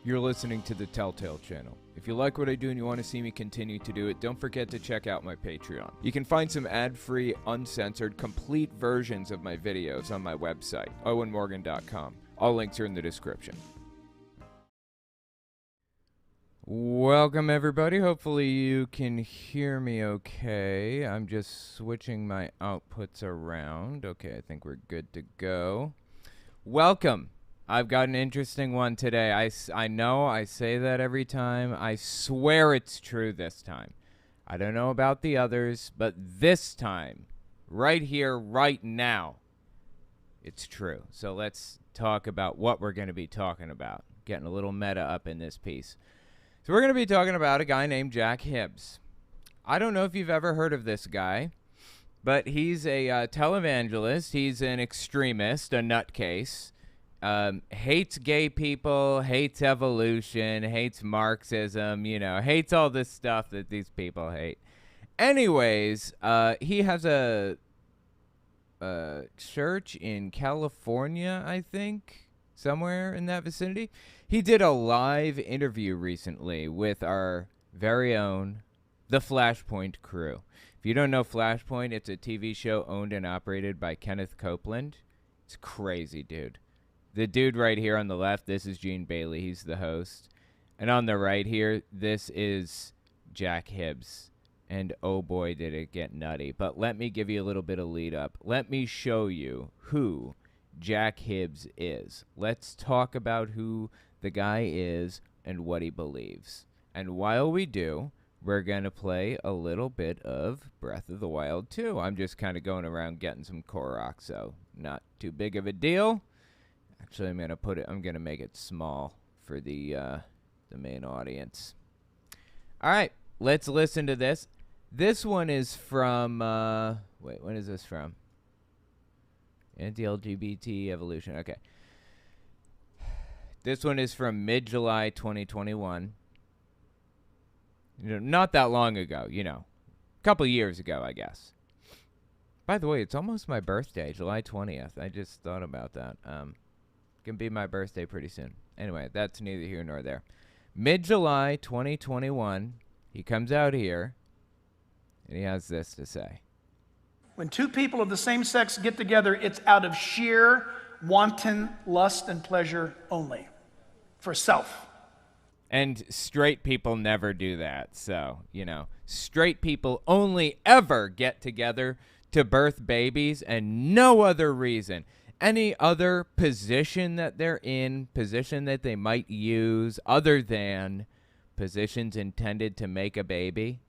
You're listening to the Telltale channel. If you like what I do and you want to see me continue to do it, don't forget to check out my Patreon. You can find some ad-free, uncensored, complete versions of my videos on my website, owenmorgan.com. All links are in the description. Welcome everybody. Hopefully you can hear me okay. I'm just switching my outputs around. Okay, I think we're good to go. Welcome. I've got an interesting one today. I know I say that every time. I swear it's true this time. I don't know about the others, but this time, right here, right now, it's true. So let's talk about what we're going to be talking about. Getting a little meta up in this piece. So we're going to be talking about a guy named Jack Hibbs. I don't know if you've ever heard of this guy, but he's a televangelist. He's an extremist, a nutcase. Hates gay people, hates evolution, hates Marxism, you know, hates all this stuff that these people hate. Anyways, he has a church in California, I think, somewhere in that vicinity. He did a live interview recently with our very own The Flashpoint crew. If you don't know Flashpoint, it's a TV show owned and operated by Kenneth Copeland. It's crazy, dude. The dude right here on the left, this is Gene Bailey. He's the host. And on the right here, this is Jack Hibbs. And oh boy, did it get nutty. But let me give you a little bit of lead up. Let me show you who Jack Hibbs is. Let's talk about who the guy is and what he believes. And while we do, we're going to play a little bit of Breath of the Wild 2. I'm just kind of going around getting some Korok, so not too big of a deal. Actually, I'm gonna make it small for the main audience. All right, let's listen to this. This one is from wait, when is this from? Anti-LGBT Evolution. Okay. This one is from mid-July 2021. You know, not that long ago, you know. A couple years ago, I guess. By the way, it's almost my birthday, July 20th. I just thought about that. Gonna be my birthday pretty soon. Anyway, that's neither here nor there. Mid-July 2021, he comes out here, and he has this to say. When two people of the same sex get together, it's out of sheer wanton lust and pleasure only, for self. And straight people never do that. So, you know, straight people only ever get together to birth babies and no other reason. Any other position that they're in, position that they might use other than positions intended to make a baby,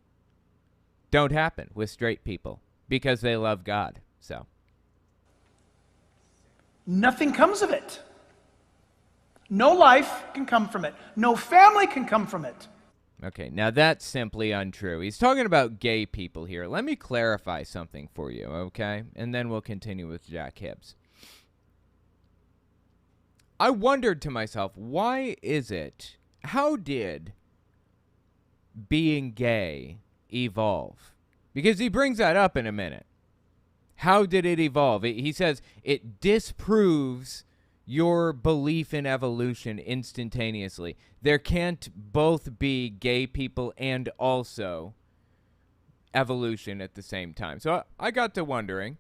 don't happen with straight people because they love God. So nothing comes of it. No life can come from it. No family can come from it. Okay, now that's simply untrue. He's talking about gay people here. Let me clarify something for you, okay? And then we'll continue with Jack Hibbs. I wondered to myself, why is it, how did being gay evolve? Because he brings that up in a minute. How did it evolve? He says it disproves your belief in evolution instantaneously. There can't both be gay people and also evolution at the same time. So I got to wondering,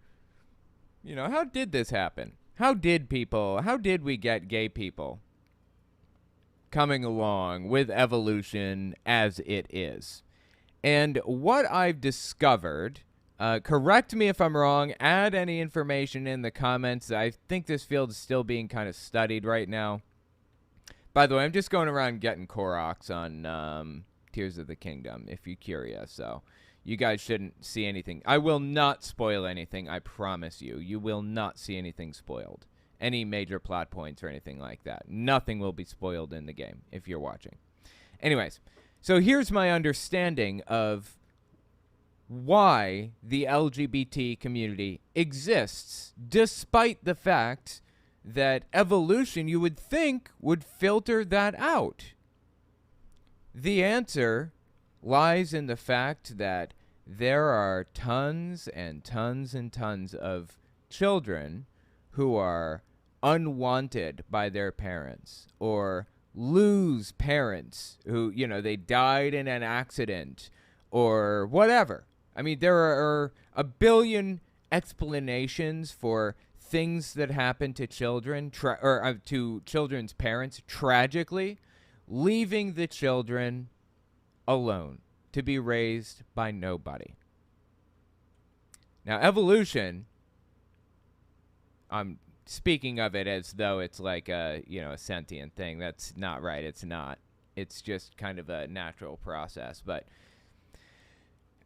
you know, how did this happen? How did we get gay people coming along with evolution as it is? And what I've discovered, correct me if I'm wrong, add any information in the comments. I think this field is still being kind of studied right now. By the way, I'm just going around getting Koroks on Tears of the Kingdom, if you're curious, so you guys shouldn't see anything. I will not spoil anything, I promise you. You will not see anything spoiled. Any major plot points or anything like that. Nothing will be spoiled in the game if you're watching. Anyways, so here's my understanding of why the LGBT community exists, despite the fact that evolution, you would think, would filter that out. The answer lies in the fact that there are tons and tons and tons of children who are unwanted by their parents or lose parents who, they died in an accident or whatever. I mean, there are a billion explanations for things that happen to children, to children's parents, tragically, leaving the children alone to be raised by nobody. Now, evolution, I'm speaking of it as though it's like a sentient thing. That's not right. It's not. It's just kind of a natural process. But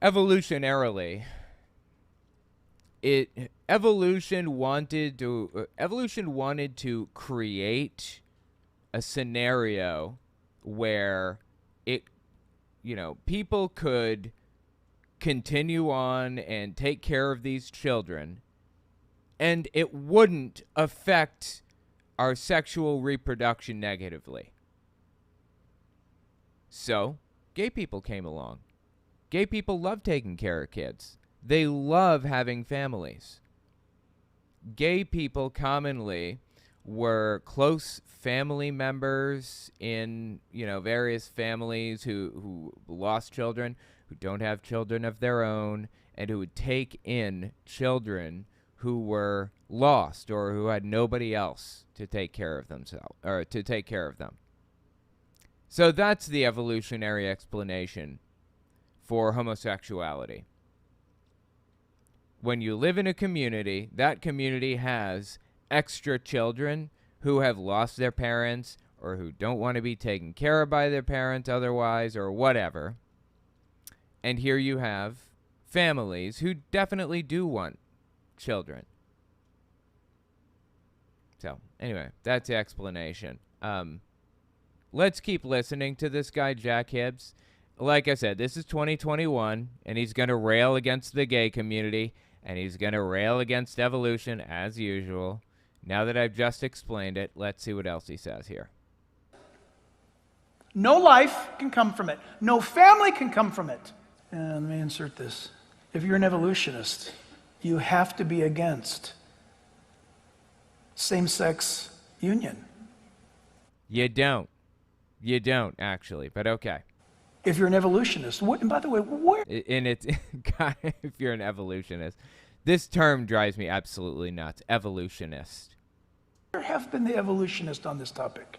evolutionarily, evolution wanted to create a scenario where people could continue on and take care of these children, and it wouldn't affect our sexual reproduction negatively. So, gay people came along. Gay people love taking care of kids. They love having families. Gay people commonly were close family members in, various families who lost children, who don't have children of their own, and who would take in children who were lost or who had nobody else to take care of themselves or to take care of them. So that's the evolutionary explanation for homosexuality. When you live in a community, that community has extra children who have lost their parents or who don't want to be taken care of by their parents otherwise or whatever. And here you have families who definitely do want children. So, anyway, that's the explanation. Let's keep listening to this guy, Jack Hibbs. Like I said, this is 2021, and he's going to rail against the gay community, and he's going to rail against evolution, as usual. Now that I've just explained it, let's see what else he says here. No life can come from it. No family can come from it. And let me insert this. If you're an evolutionist, you have to be against same-sex union. You don't. You don't, actually, but okay. If you're an evolutionist, and by the way, where? And it's, if you're an evolutionist, this term drives me absolutely nuts. Evolutionist. Where have been the evolutionists on this topic?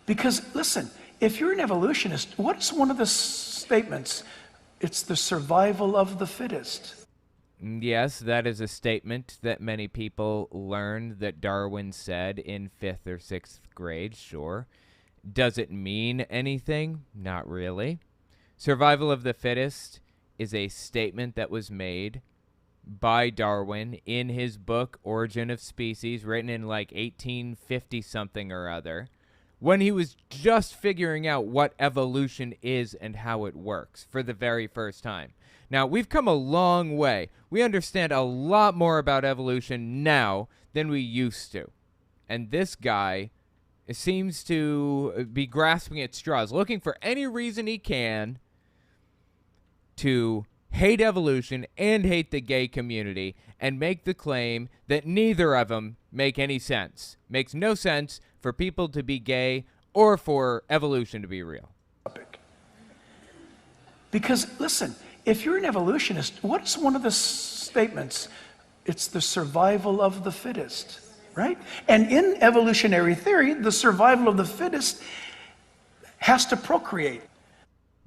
Because, listen, if you're an evolutionist, what is one of the statements? It's the survival of the fittest. Yes, that is a statement that many people learned that Darwin said in 5th or 6th grade, sure. Does it mean anything? Not really. Survival of the fittest is a statement that was made by Darwin in his book, Origin of Species, written in like 1850-something or other, when he was just figuring out what evolution is and how it works for the very first time. Now, we've come a long way. We understand a lot more about evolution now than we used to. And this guy seems to be grasping at straws, looking for any reason he can to hate evolution and hate the gay community and make the claim that neither of them make any sense. Makes no sense for people to be gay or for evolution to be real. Because, listen, if you're an evolutionist, what is one of the statements? It's the survival of the fittest, right? And in evolutionary theory, the survival of the fittest has to procreate.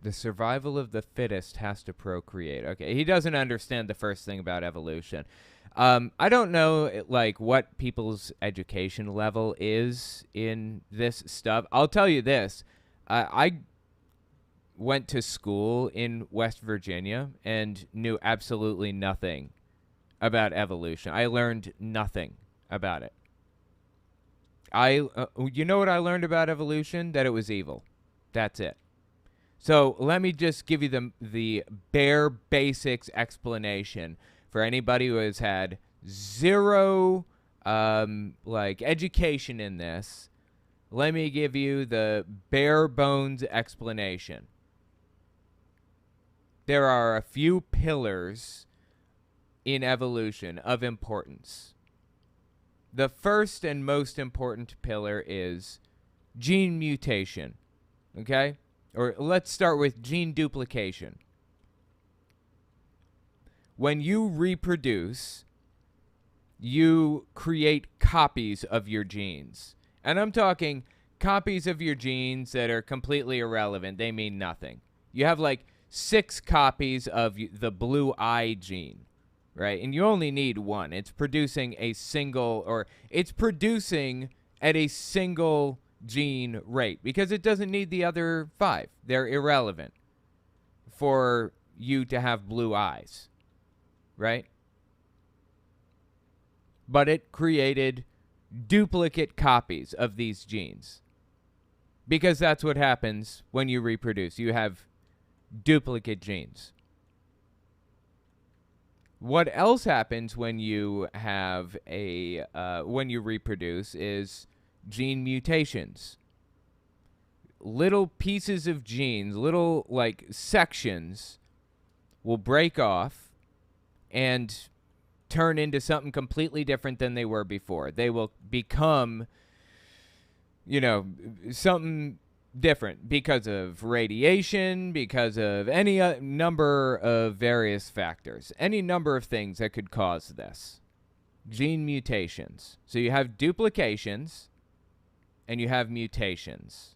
The survival of the fittest has to procreate. Okay, he doesn't understand the first thing about evolution. I don't know, like, what people's education level is in this stuff. I'll tell you this. I went to school in West Virginia and knew absolutely nothing about evolution. I learned nothing about it. You know what I learned about evolution? That it was evil. That's it. So let me just give you the bare basics explanation for anybody who has had zero education in this. Let me give you the bare bones explanation. There are a few pillars in evolution of importance. The first and most important pillar is gene mutation, okay? Or let's start with gene duplication. When you reproduce, you create copies of your genes. And I'm talking copies of your genes that are completely irrelevant. They mean nothing. You have like 6 copies of the blue eye gene, right? And you only need one. It's producing a single, or it's producing at a single gene rate because it doesn't need the other 5. They're irrelevant for you to have blue eyes, right? But it created duplicate copies of these genes because that's what happens when you reproduce. You have duplicate genes. What else happens when you have when you reproduce is gene mutations. Little pieces of genes, little like sections will break off and turn into something completely different than they were before. They will become, something different because of radiation, because of any number of various factors, any number of things that could cause this. Gene mutations. So you have duplications and you have mutations.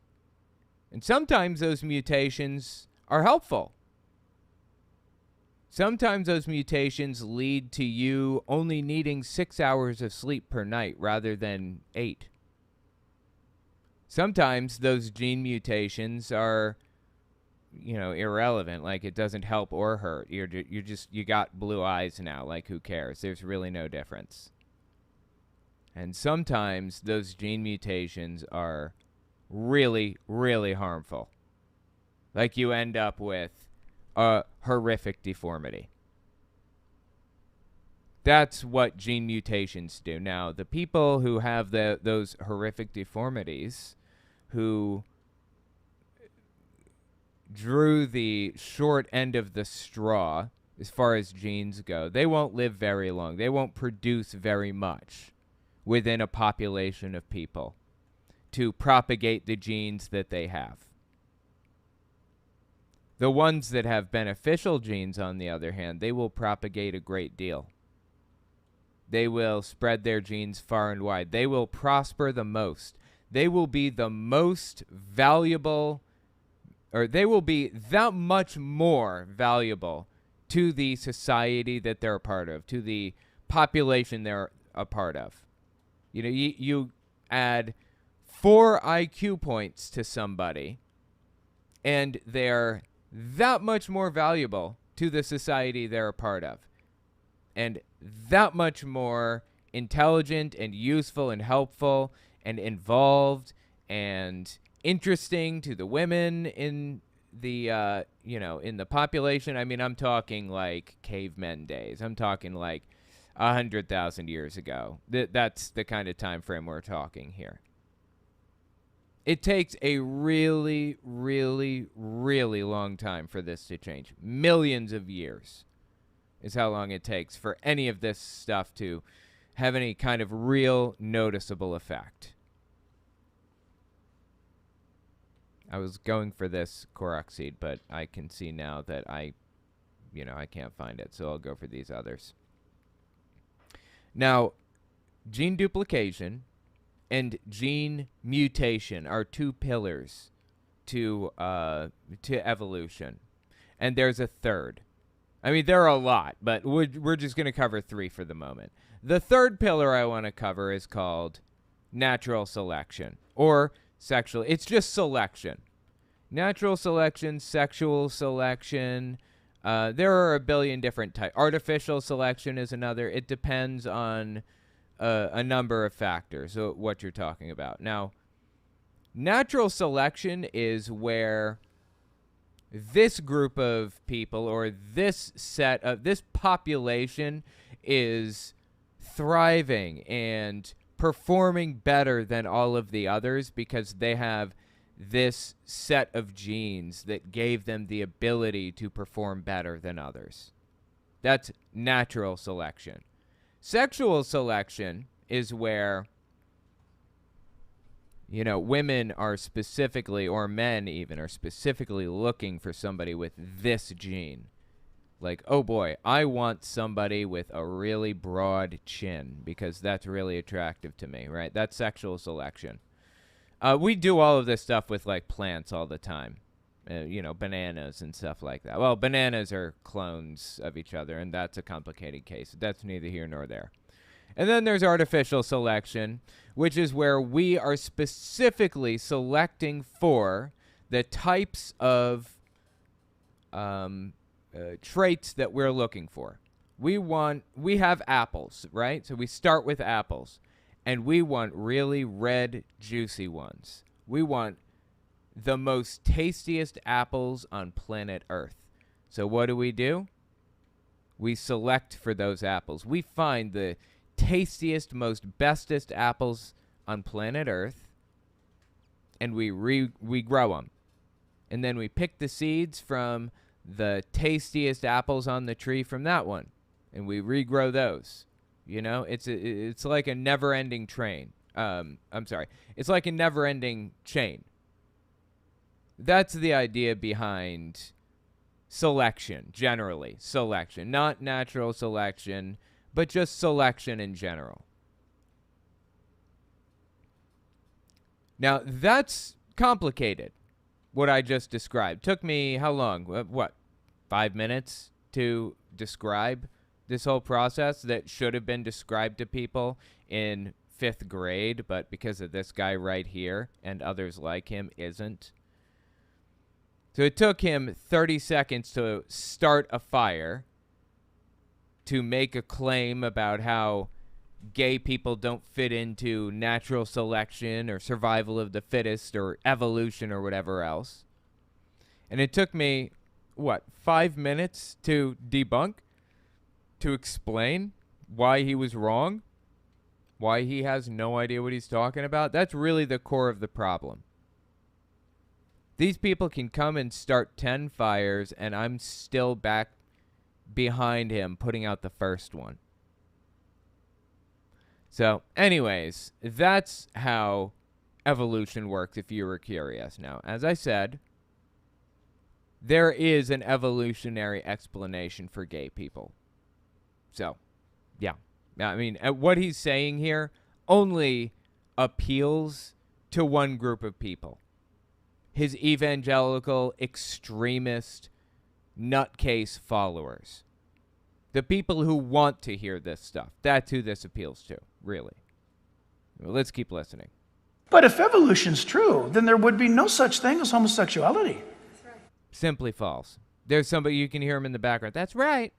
And sometimes those mutations are helpful. Sometimes those mutations lead to you only needing 6 hours of sleep per night rather than 8. Sometimes those gene mutations are, irrelevant. Like it doesn't help or hurt. You got blue eyes now. Like who cares? There's really no difference. And sometimes those gene mutations are really, really harmful. Like you end up with a horrific deformity. That's what gene mutations do. Now, the people who have those horrific deformities, who drew the short end of the straw as far as genes go, they won't live very long. They won't produce very much within a population of people to propagate the genes that they have. The ones that have beneficial genes, on the other hand, they will propagate a great deal. They will spread their genes far and wide. They will prosper the most. They will be the most valuable, or they will be that much more valuable to the society that they're a part of, to the population they're a part of. You add 4 IQ points to somebody, and they're that much more valuable to the society they're a part of, and that much more intelligent and useful and helpful and involved and interesting to the women in the in the population. I mean, I'm talking like cavemen days. I'm talking like 100,000 years ago. That's the kind of time frame we're talking here. It takes a really, really, really long time for this to change. Millions of years is how long it takes for any of this stuff to have any kind of real noticeable effect. I was going for this Korok seed, but I can see now that I can't find it, so I'll go for these others. Now, gene duplication and gene mutation are 2 pillars to evolution. And there's a third. I mean, there are a lot, but we're just going to cover 3 for the moment. The third pillar I want to cover is called natural selection, or sexual. It's just selection. Natural selection, sexual selection. There are a billion different types. Artificial selection is another. It depends on a number of factors, so what you're talking about. Now, natural selection is where this group of people, or this population, is thriving and performing better than all of the others because they have this set of genes that gave them the ability to perform better than others. That's natural selection. Sexual selection is where You know, women are specifically, or men even, are specifically looking for somebody with this gene. Like, oh boy, I want somebody with a really broad chin because that's really attractive to me, right? That's sexual selection. We do all of this stuff with, like, plants all the time. You know, bananas and stuff like that. Well, bananas are clones of each other, and that's a complicated case. That's neither here nor there. And then there's artificial selection, which is where we are specifically selecting for the types of traits that we're looking for. We have apples, right? So we start with apples, and we want really red, juicy ones. We want the most tastiest apples on planet Earth. So what do? We select for those apples. We find the tastiest, most bestest apples on planet Earth, and we grow them. And then we pick the seeds from the tastiest apples on the tree from that one, and we regrow those. You know, it's like a never-ending train. It's like a never-ending chain. That's the idea behind selection, generally. Selection, not natural selection, but just selection in general. Now, that's complicated, what I just described. Took me how long? 5 minutes to describe this whole process that should have been described to people in 5th grade, but because of this guy right here and others like him, isn't. So it took him 30 seconds to start a fire, to make a claim about how gay people don't fit into natural selection or survival of the fittest or evolution or whatever else. And it took me, 5 minutes to debunk, to explain why he was wrong, why he has no idea what he's talking about. That's really the core of the problem. These people can come and start 10 fires, and I'm still back behind him putting out the first one. So, anyways, that's how evolution works, if you were curious. Now, as I said, there is an evolutionary explanation for gay people. So, yeah. I mean, what he's saying here only appeals to one group of people. His evangelical, extremist, nutcase followers. The people who want to hear this stuff. That's who this appeals to, really. Well, let's keep listening. But if evolution's true, then there would be no such thing as homosexuality. That's right. Simply false. There's somebody, you can hear him in the background. That's right.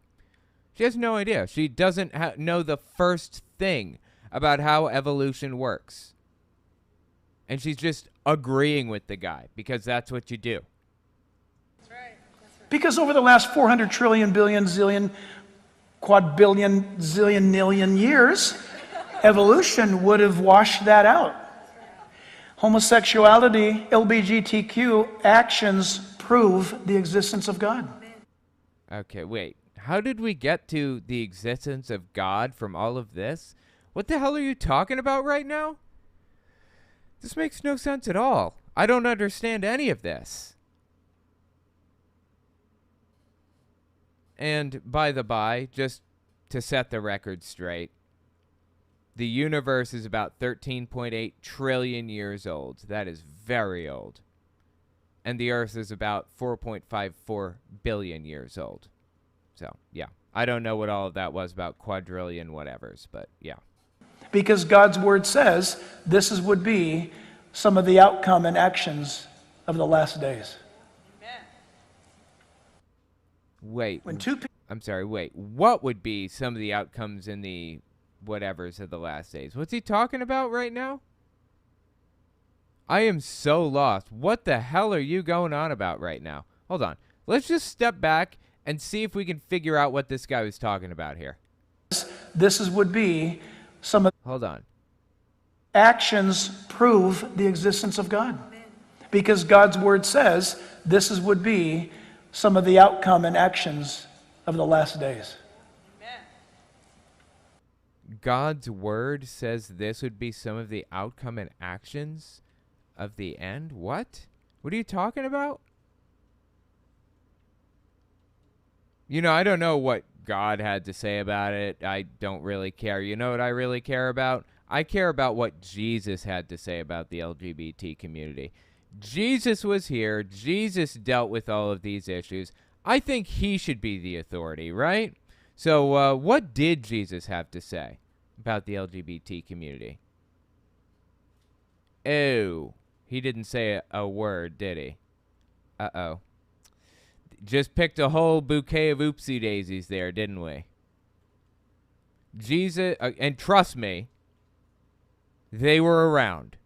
She has no idea. She doesn't know the first thing about how evolution works. And she's just agreeing with the guy because that's what you do. That's right. That's right. Because over the last 400 trillion, billion, zillion, quadbillion, zillion, nillion years, evolution would have washed that out. Homosexuality, LGBTQ actions prove the existence of God. Okay, wait. How did we get to the existence of God from all of this? What the hell are you talking about right now? This makes no sense at all. I don't understand any of this. And by the by, just to set the record straight, the universe is about 13.8 trillion years old. That is very old. And the Earth is about 4.54 billion years old. So, yeah. I don't know what all of that was about quadrillion whatevers, but yeah. Because God's word says this would be some of the outcome and actions of the last days. Amen. Wait. When two I'm sorry, wait. What would be some of the outcomes in the whatevers of the last days? What's he talking about right now? I am so lost. What the hell are you going on about right now? Hold on. Let's just step back and see if we can figure out what this guy was talking about here. would be some of Hold on. actions prove the existence of God. Because God's word says would be some of the outcome and actions of the last days. Amen. God's word says this would be some of the outcome and actions of the end? What? What are you talking about? You know, I don't know what God had to say about it. I don't really care. You know what I really care about? I care about what Jesus had to say about the LGBT community. Jesus was here. Jesus dealt with all of these issues. I think he should be the authority, right? So what did Jesus have to say about the LGBT community? Oh, he didn't say a word, did he? Uh-oh. Just picked a whole bouquet of oopsie daisies there, didn't we? Jesus, and trust me, they were around.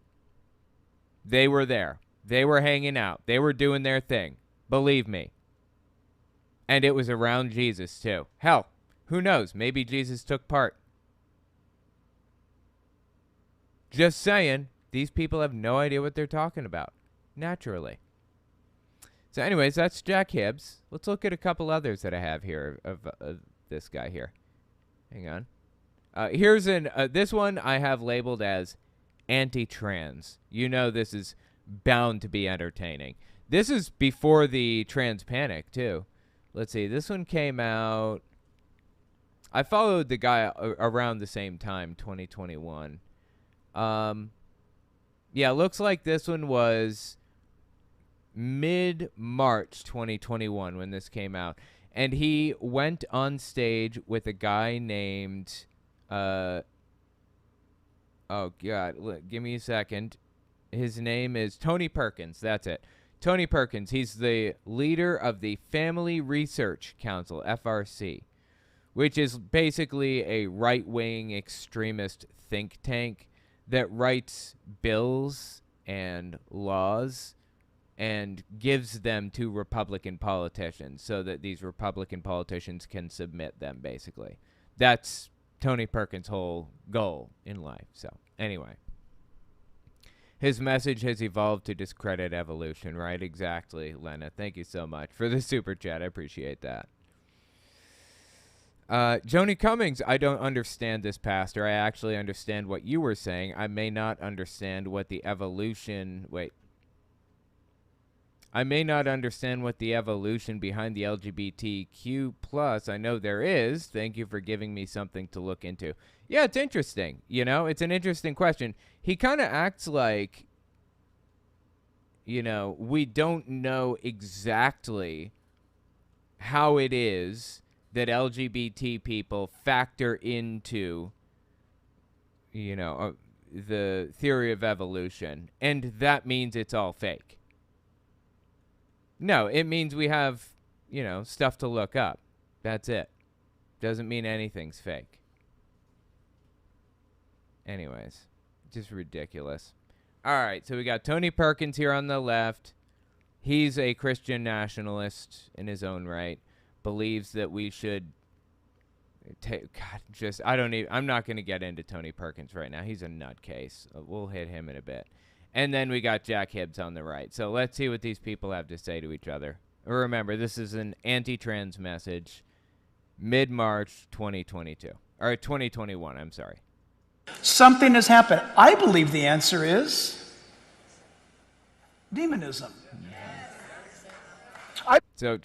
They were there. They were hanging out. They were doing their thing. Believe me. And it was around Jesus, too. Hell, who knows? Maybe Jesus took part. Just saying, these people have no idea what they're talking about. Naturally. So anyways, that's Jack Hibbs. Let's look at a couple others that I have here of this guy here. Hang on. Here's this one I have labeled as anti-trans. You know this is bound to be entertaining. This is before the trans panic, too. Let's see. This one came out. I followed the guy around the same time, 2021. Yeah, looks like this one was mid-March 2021 when this came out. And he went on stage with a guy named... oh, God. Look, give me a second. His name is Tony Perkins. That's it. Tony Perkins. He's the leader of the Family Research Council, FRC, which is basically a right-wing extremist think tank that writes bills and laws and gives them to Republican politicians so that these Republican politicians can submit them, basically. That's Tony Perkins' whole goal in life. So, anyway. His message has evolved to discredit evolution, right? Exactly, Lena. Thank you so much for the super chat. I appreciate that. Joni Cummings, I don't understand this, Pastor. I actually understand what you were saying. I may not understand what the evolution... Wait. I may not understand what the evolution behind the LGBTQ+. I know there is. Thank you for giving me something to look into. Yeah, it's interesting. You know, it's an interesting question. He kind of acts like, you know, we don't know exactly how it is that LGBT people factor into, you know, the theory of evolution. And that means it's all fake. No, it means we have, you know, stuff to look up. That's it. Doesn't mean anything's fake. Anyways, just ridiculous. All right, so we got Tony Perkins here on the left. He's a Christian nationalist in his own right. Believes that we should take, I'm not going to get into Tony Perkins right now. He's a nutcase. We'll hit him in a bit. And then we got Jack Hibbs on the right. So let's see what these people have to say to each other. Remember, this is an anti-trans message, mid-March 2022. Or 2021, I'm sorry. Something has happened. I believe the answer is demonism. So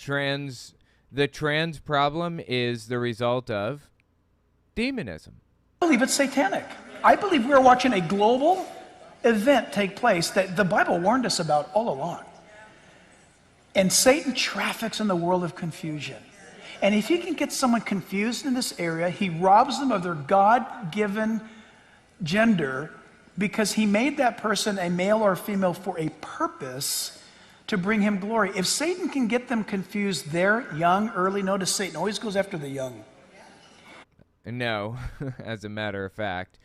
the trans problem is the result of demonism. I believe it's satanic. I believe we're watching a global event take place that the Bible warned us about all along. And Satan traffics in the world of confusion. And if he can get someone confused in this area, he robs them of their God-given gender because he made that person a male or female for a purpose to bring him glory. If Satan can get them confused, they're young, early. Notice Satan always goes after the young. No, as a matter of fact.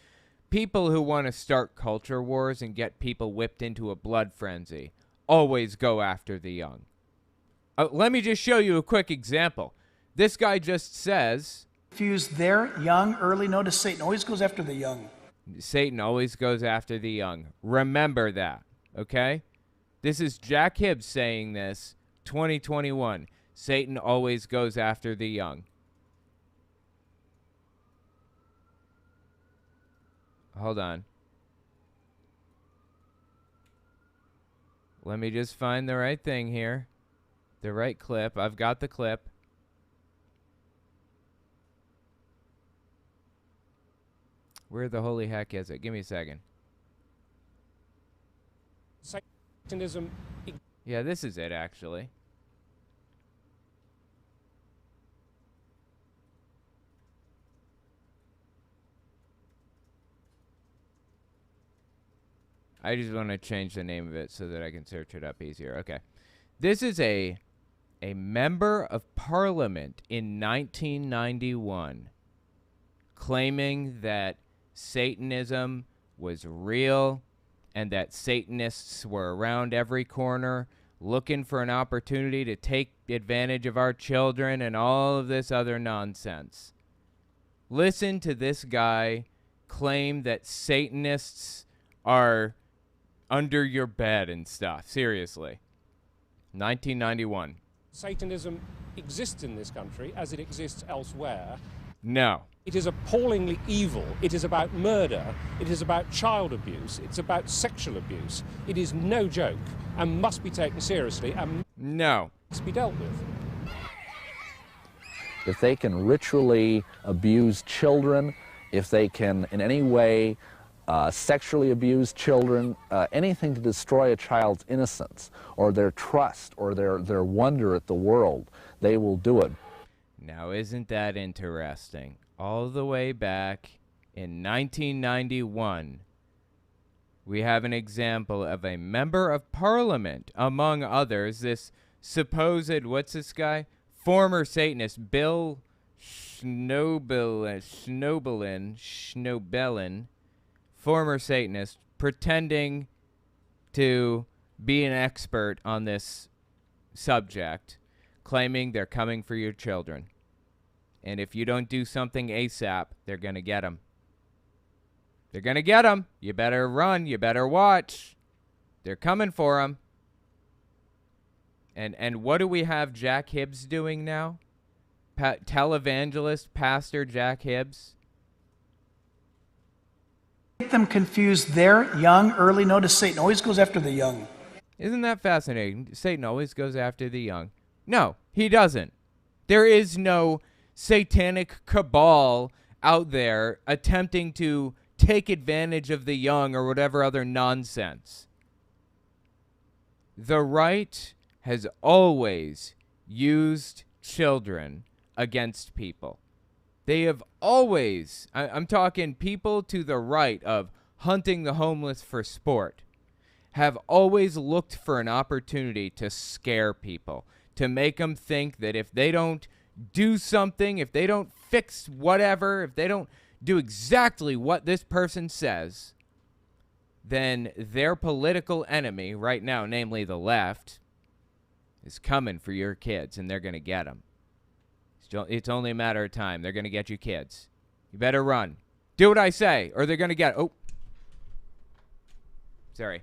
People who want to start culture wars and get people whipped into a blood frenzy always go after the young. Let me just show you a quick example. This guy just says... Confused, they're young, early. Notice Satan always goes after the young. Satan always goes after the young. Remember that, okay? This is Jack Hibbs saying this, 2021. Satan always goes after the young. Hold on. Let me just find the right thing here. The right clip. I've got the clip. Where the holy heck is it? Give me a second. Satanism. Yeah, this is it, actually. I just want to change the name of it so that I can search it up easier. Okay. This is a member of parliament in 1991 claiming that Satanism was real and that Satanists were around every corner looking for an opportunity to take advantage of our children and all of this other nonsense. Listen to this guy claim that Satanists are under your bed and stuff. Seriously. 1991. Satanism exists in this country as it exists elsewhere. No. It is appallingly evil. It is about murder. It is about child abuse. It's about sexual abuse. It is no joke and must be taken seriously and must be dealt with. If they can ritually abuse children, if they can in any way sexually abuse children, anything to destroy a child's innocence or their trust or their wonder at the world, they will do it. Now, isn't that interesting? All the way back in 1991, we have an example of a member of parliament, among others, this supposed, what's this guy? Former Satanist, Bill Schnobelin, former Satanist, pretending to be an expert on this subject, claiming they're coming for your children. And if you don't do something ASAP, they're going to get them. They're going to get them. You better run. You better watch. They're coming for them. And what do we have Jack Hibbs doing now? Televangelist, Pastor Jack Hibbs. Make them confused. They're young, early. Notice Satan always goes after the young. Isn't that fascinating? Satan always goes after the young. No, he doesn't. There is no satanic cabal out there attempting to take advantage of the young or whatever other nonsense. The right has always used children against people. They have always, I'm talking people to the right of hunting the homeless for sport, have always looked for an opportunity to scare people, to make them think that if they don't do something, if they don't fix whatever, if they don't do exactly what this person says, then their political enemy right now, namely the left, is coming for your kids, and they're going to get them. It's only a matter of time. They're going to get you kids. You better run. Do what I say, or they're going to get... Oh. Sorry.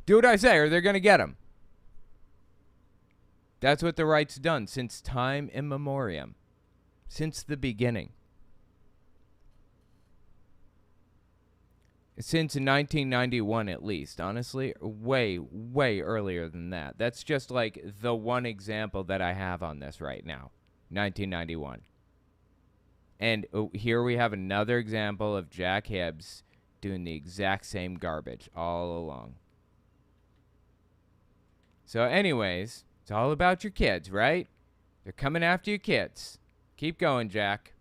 Do what I say, or they're going to get them. That's what the right's done since time immemorial, since the beginning. Since 1991 at least, honestly, way, way earlier than that. That's just like the one example that I have on this right now, 1991. And here we have another example of Jack Hibbs doing the exact same garbage all along. So anyways... It's all about your kids, right? They're coming after your kids. Keep going, Jack.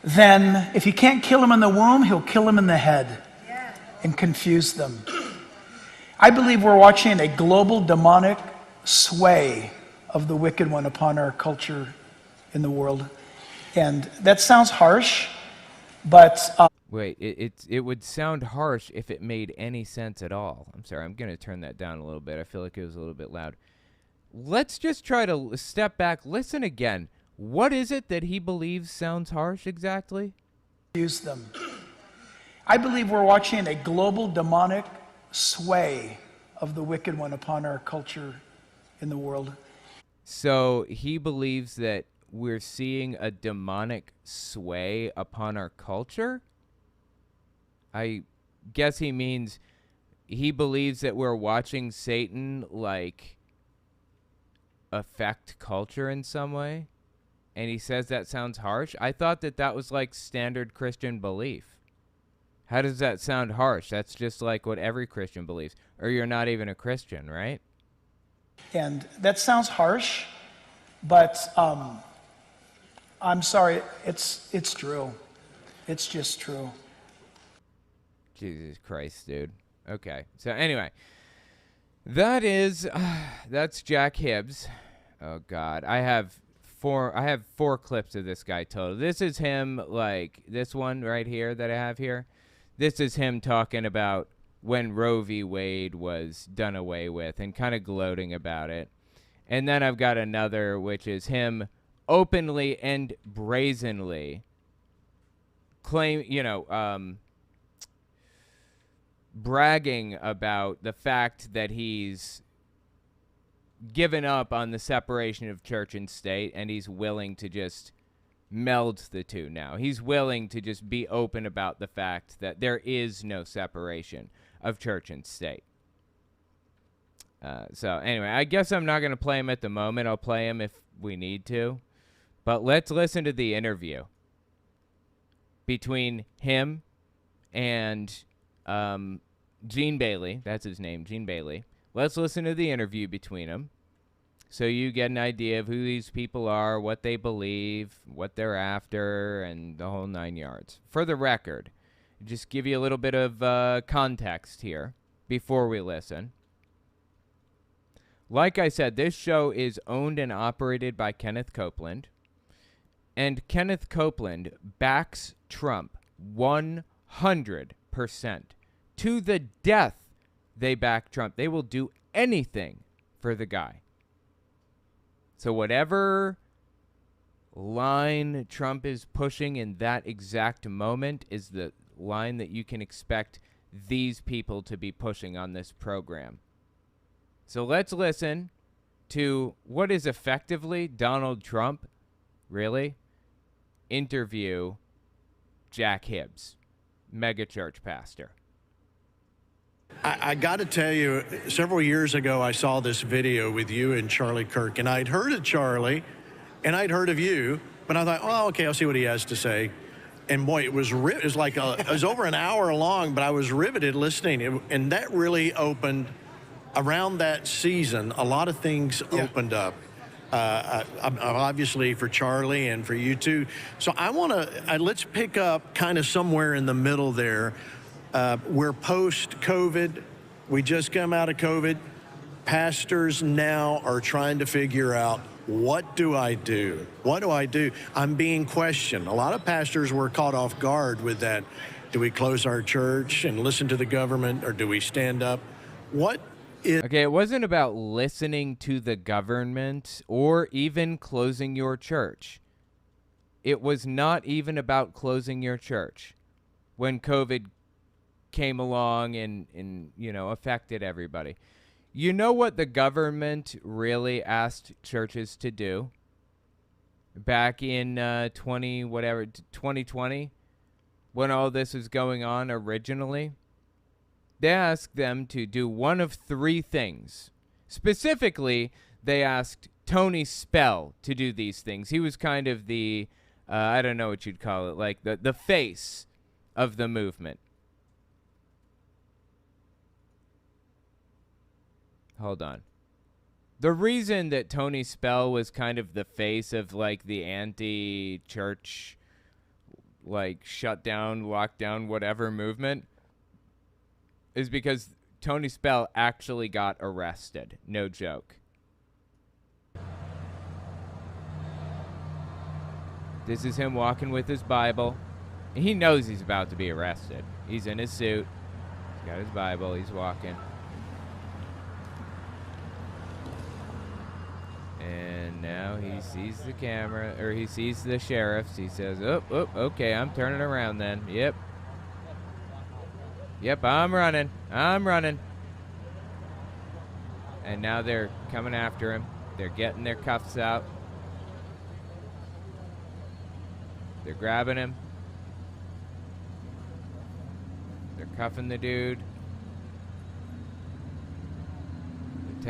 Then, if he can't kill them in the womb, he'll kill them in the head and confuse them. I believe we're watching a global demonic sway of the wicked one upon our culture in the world. And that sounds harsh, but... Wait, it would sound harsh if it made any sense at all. I'm sorry, I'm going to turn that down a little bit. I feel like it was a little bit loud. Let's just try to step back. Listen again. What is it that he believes sounds harsh exactly? Use them. I believe we're watching a global demonic sway of the wicked one upon our culture in the world. So he believes that we're seeing a demonic sway upon our culture? I guess he means he believes that we're watching Satan, like, affect culture in some way. And he says that sounds harsh. I thought that that was, like, standard Christian belief. How does that sound harsh? That's just like what every Christian believes. Or you're not even a Christian, right? And that sounds harsh, but I'm sorry, it's true. It's just true. Jesus Christ, dude. Okay. So anyway, that's Jack Hibbs. Oh God, I have four clips of this guy total. This is him, like this one right here that I have here. This is him talking about when Roe v. Wade was done away with and kind of gloating about it. And then I've got another, which is him openly and brazenly bragging about the fact that he's given up on the separation of church and state, and he's willing to just meld the two now. He's willing to just be open about the fact that there is no separation of church and state. So anyway, I guess I'm not going to play him at the moment. I'll play him if we need to. But let's listen to the interview between him and Gene Bailey. That's his name, Gene Bailey. Let's listen to the interview between them so you get an idea of who these people are, what they believe, what they're after, and the whole 9 yards. For the record, just give you a little bit of context here before we listen. Like I said, this show is owned and operated by Kenneth Copeland. And Kenneth Copeland backs Trump 100%. To the death, they back Trump. They will do anything for the guy. So whatever line Trump is pushing in that exact moment is the line that you can expect these people to be pushing on this program. So let's listen to what is effectively Donald Trump, really, interview Jack Hibbs, megachurch pastor. I got to tell you, several years ago, I saw this video with you and Charlie Kirk, and I'd heard of Charlie, and I'd heard of you, but I thought, oh, okay, I'll see what he has to say. And boy, it was like it was over an hour long, but I was riveted listening, and that really opened. Around that season, a lot of things opened up. Obviously for Charlie and for you too. So I want to let's pick up kind of somewhere in the middle there. We're post-COVID. We just come out of COVID. Pastors now are trying to figure out, what do I do? What do I do? I'm being questioned. A lot of pastors were caught off guard with that. Do we close our church and listen to the government, or do we stand up? Okay, it wasn't about listening to the government or even closing your church. It was not even about closing your church when COVID came along and affected everybody. You know what the government really asked churches to do back in 2020 when all this was going on originally? They asked them to do one of three things. Specifically, they asked Tony Spell to do these things. He was kind of the, I don't know what you'd call it, like the face of the movement. Hold on. The reason that Tony Spell was kind of the face of like the anti-church, like shut down, lockdown, whatever movement is because Tony Spell actually got arrested. No joke. This is him walking with his Bible. He knows he's about to be arrested. He's in his suit. He's got his Bible. He's walking. And now he sees the camera, or he sees the sheriffs. He says, oh, okay, I'm turning around then. Yep, I'm running. And now they're coming after him. They're getting their cuffs out. They're grabbing him. They're cuffing the dude.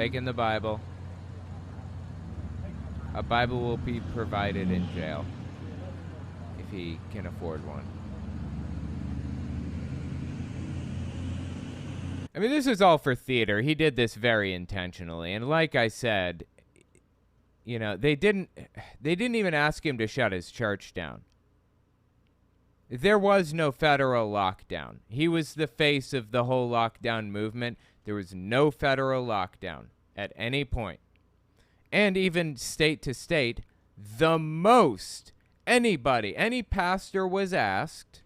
taking the Bible. A Bible will be provided in jail if he can afford one. I mean, this is all for theater. He did this very intentionally. And like I said, you know, they didn't even ask him to shut his church down. There was no federal lockdown. He was the face of the whole lockdown movement. There was no federal lockdown at any point. And even state to state, the most any pastor was asked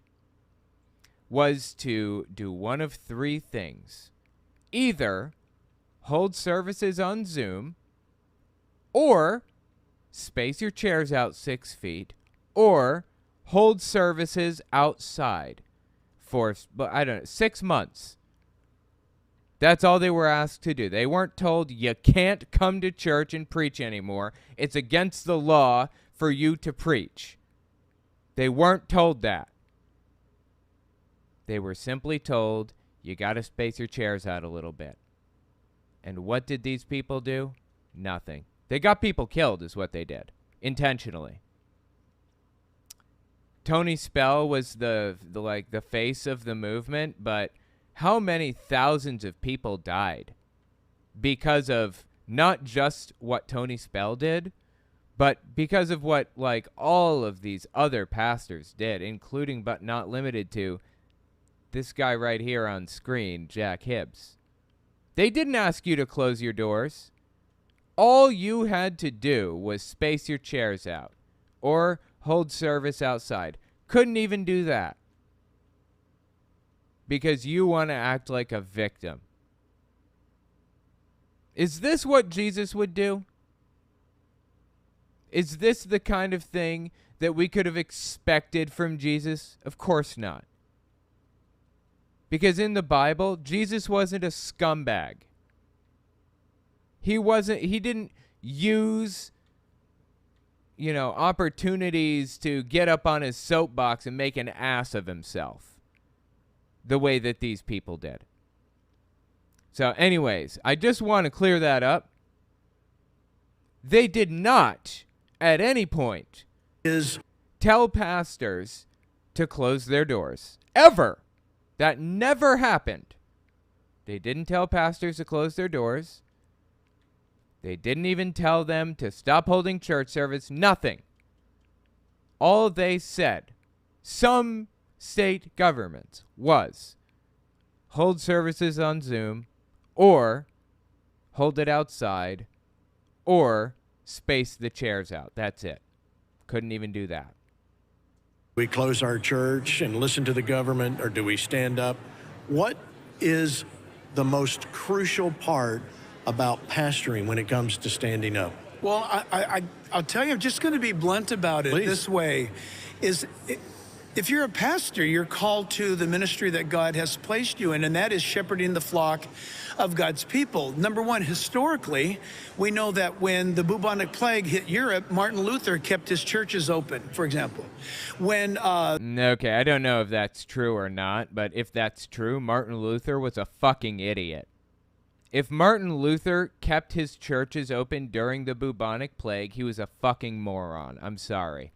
was to do one of three things. Either hold services on Zoom, or space your chairs out 6 feet, or hold services outside for, I don't know, 6 months. That's all they were asked to do. They weren't told you can't come to church and preach anymore. It's against the law for you to preach. They weren't told that. They were simply told you got to space your chairs out a little bit. And what did these people do? Nothing. They got people killed is what they did. Intentionally. Tony Spell was the face of the movement, but how many thousands of people died because of not just what Tony Spell did, but because of what like all of these other pastors did, including but not limited to this guy right here on screen, Jack Hibbs. They didn't ask you to close your doors. All you had to do was space your chairs out or hold service outside. Couldn't even do that. Because you want to act like a victim. Is this what Jesus would do? Is this the kind of thing that we could have expected from Jesus? Of course not. Because in the Bible, Jesus wasn't a scumbag. He didn't use, opportunities to get up on his soapbox and make an ass of himself the way that these people did. So anyways, I just want to clear that up. They did not at any point tell pastors to close their doors. Ever. That never happened. They didn't tell pastors to close their doors. They didn't even tell them to stop holding church service. Nothing. All they said, some state governments, was hold services on Zoom, or hold it outside, or space the chairs out. That's it. Couldn't even do that. We close our church and listen to the government, or do we stand up? What is the most crucial part about pastoring when it comes to standing up? Well, I'll tell you, I'm just going to be blunt about it. Please. This way. If you're a pastor, you're called to the ministry that God has placed you in, and that is shepherding the flock of God's people. Number one, historically, we know that when the bubonic plague hit Europe, Martin Luther kept his churches open, for example. Okay, I don't know if that's true or not, but if that's true, Martin Luther was a fucking idiot. If Martin Luther kept his churches open during the bubonic plague, he was a fucking moron. I'm sorry.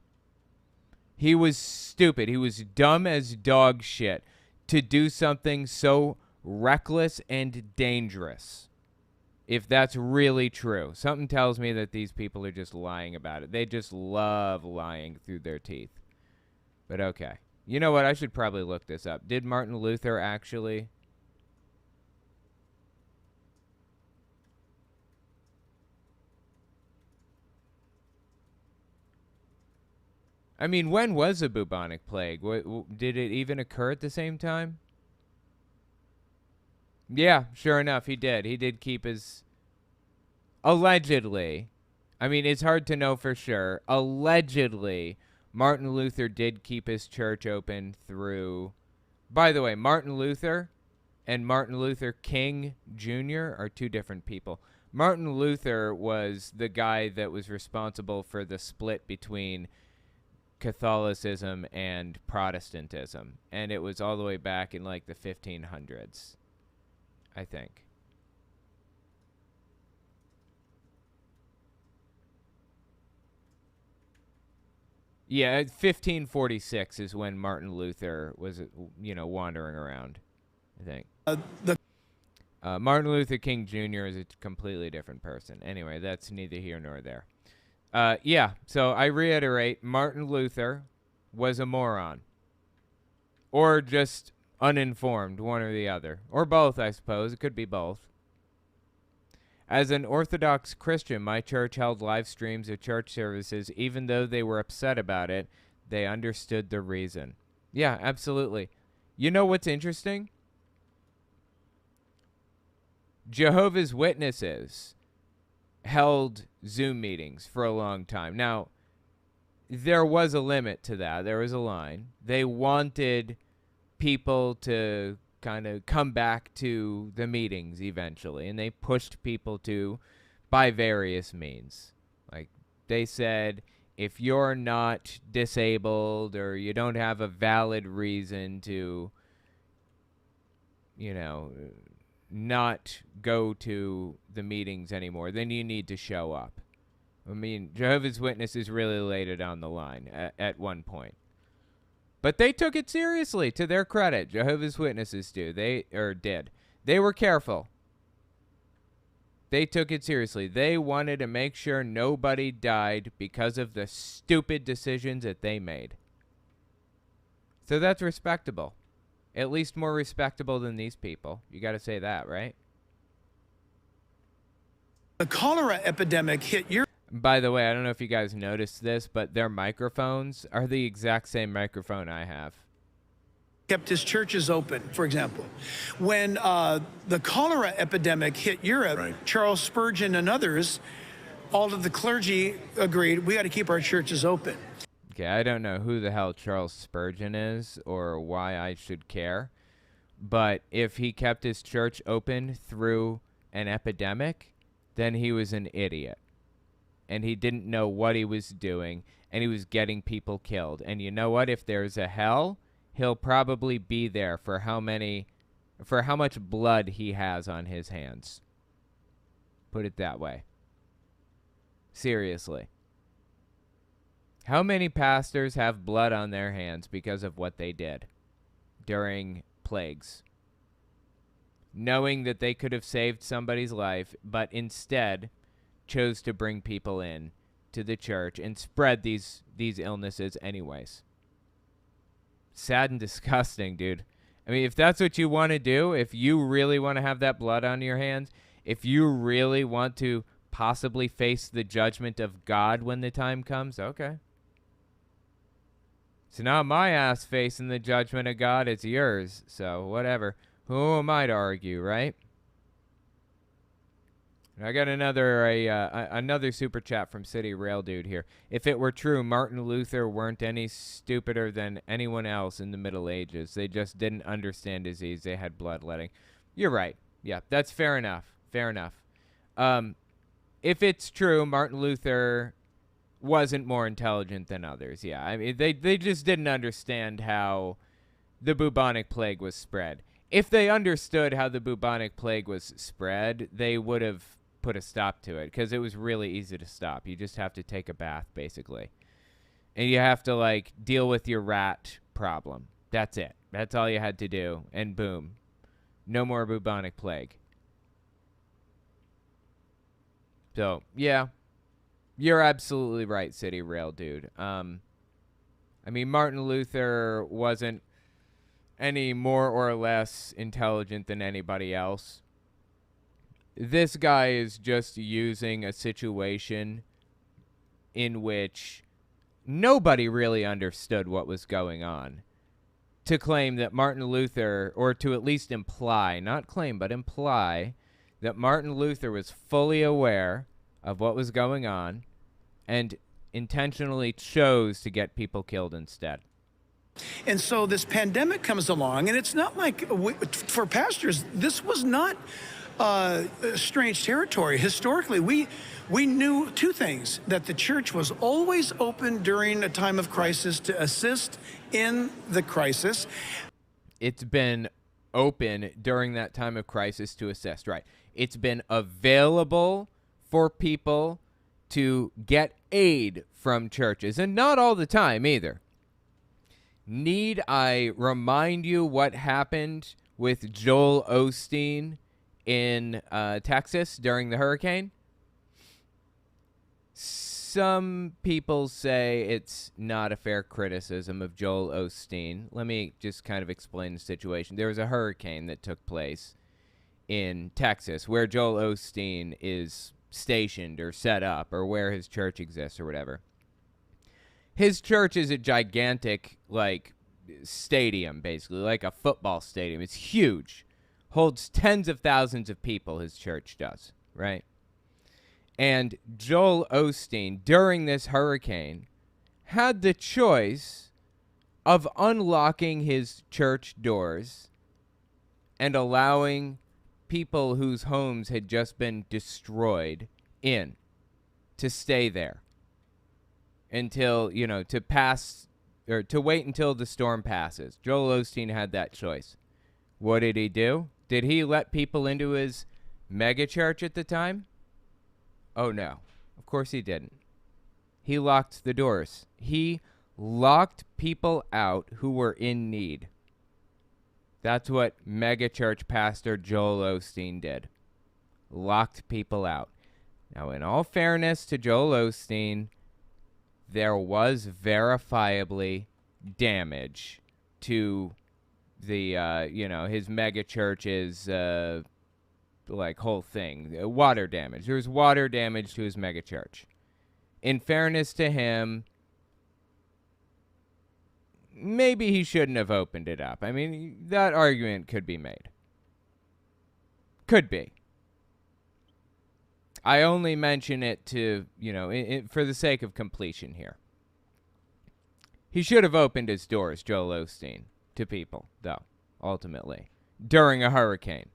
He was stupid. He was dumb as dog shit to do something so reckless and dangerous. If that's really true. Something tells me that these people are just lying about it. They just love lying through their teeth. But okay. You know what? I should probably look this up. Did Martin Luther actually... I mean, when was the bubonic plague? Did it even occur at the same time? Yeah, sure enough, he did. He did keep his... Allegedly. I mean, it's hard to know for sure. Allegedly, Martin Luther did keep his church open through... By the way, Martin Luther and Martin Luther King Jr. are two different people. Martin Luther was the guy that was responsible for the split between Catholicism and Protestantism, and it was all the way back in like the 1500s, I think. Yeah, 1546 is when Martin Luther was, wandering around, I think. Martin Luther King Jr. is a completely different person. Anyway, that's neither here nor there. Yeah, so I reiterate, Martin Luther was a moron. Or just uninformed, one or the other. Or both, I suppose. It could be both. As an Orthodox Christian, my church held live streams of church services. Even though they were upset about it, they understood the reason. Yeah, absolutely. You know what's interesting? Jehovah's Witnesses held Zoom meetings for a long time. Now, there was a limit to that. There was a line. They wanted people to kind of come back to the meetings eventually, and they pushed people to by various means. Like they said, if you're not disabled or you don't have a valid reason to, not go to the meetings anymore, then you need to show up. I mean, Jehovah's Witnesses really laid it on the line at one point. But they took it seriously, to their credit. Jehovah's Witnesses did. They were careful. They took it seriously. They wanted to make sure nobody died because of the stupid decisions that they made. So that's respectable. At least more respectable than these people. You got to say that, right? The cholera epidemic hit Europe. By the way, I don't know if you guys noticed this, but their microphones are the exact same microphone I have. Kept his churches open, for example. When the cholera epidemic hit Europe, right, Charles Spurgeon and others, all of the clergy agreed, we got to keep our churches open. Okay, I don't know who the hell Charles Spurgeon is or why I should care, but if he kept his church open through an epidemic, then he was an idiot. And he didn't know what he was doing, and he was getting people killed. And you know what? If there's a hell, he'll probably be there for how much blood he has on his hands. Put it that way. Seriously. How many pastors have blood on their hands because of what they did during plagues? Knowing that they could have saved somebody's life, but instead chose to bring people in to the church and spread these illnesses anyways. Sad and disgusting, dude. I mean, if that's what you want to do, if you really want to have that blood on your hands, if you really want to possibly face the judgment of God when the time comes, okay. It's not my ass facing the judgment of God, it's yours. So, whatever. Who am I to argue, right? I got another super chat from City Rail Dude here. If it were true, Martin Luther weren't any stupider than anyone else in the Middle Ages. They just didn't understand disease. They had bloodletting. You're right. Yeah, that's fair enough. Fair enough. If it's true, Martin Luther wasn't more intelligent than others. Yeah, I mean, they just didn't understand how the bubonic plague was spread. If they understood how the bubonic plague was spread, they would have put a stop to it, because it was really easy to stop. You just have to take a bath, basically. And you have to, deal with your rat problem. That's it. That's all you had to do. And boom. No more bubonic plague. So, yeah. You're absolutely right, City Rail Dude. I mean, Martin Luther wasn't any more or less intelligent than anybody else. This guy is just using a situation in which nobody really understood what was going on to claim that Martin Luther, or to at least imply, not claim, but imply, that Martin Luther was fully aware of what was going on and intentionally chose to get people killed instead. And so this pandemic comes along, and it's not like, for pastors, this was not strange territory. Historically, we knew two things: that the church was always open during a time of crisis to assist in the crisis. It's been open during that time of crisis to assist, right? It's been available for people to get aid from churches, and not all the time either. Need I remind you what happened with Joel Osteen in Texas during the hurricane? Some people say it's not a fair criticism of Joel Osteen. Let me just kind of explain the situation. There was a hurricane that took place in Texas where Joel Osteen is stationed or set up, or where his church exists or whatever. His church is a gigantic, like, stadium, basically, like a football stadium. It's huge. Holds tens of thousands of people, his church does, right? And Joel Osteen, during this hurricane, had the choice of unlocking his church doors and allowing people whose homes had just been destroyed in to stay there until, to pass, or to wait until the storm passes. Joel Osteen had that choice. What did he do? Did he let people into his mega church at the time? Oh, no. Of course he didn't. He locked the doors. He locked people out who were in need. That's what mega church pastor Joel Osteen did. Locked people out. Now, in all fairness to Joel Osteen, there was verifiably damage to the, his mega church's, whole thing. Water damage. There was water damage to his mega church. In fairness to him, maybe he shouldn't have opened it up. I mean, that argument could be made. Could be. I only mention it to, for the sake of completion here. He should have opened his doors, Joel Osteen, to people, though, ultimately, during a hurricane.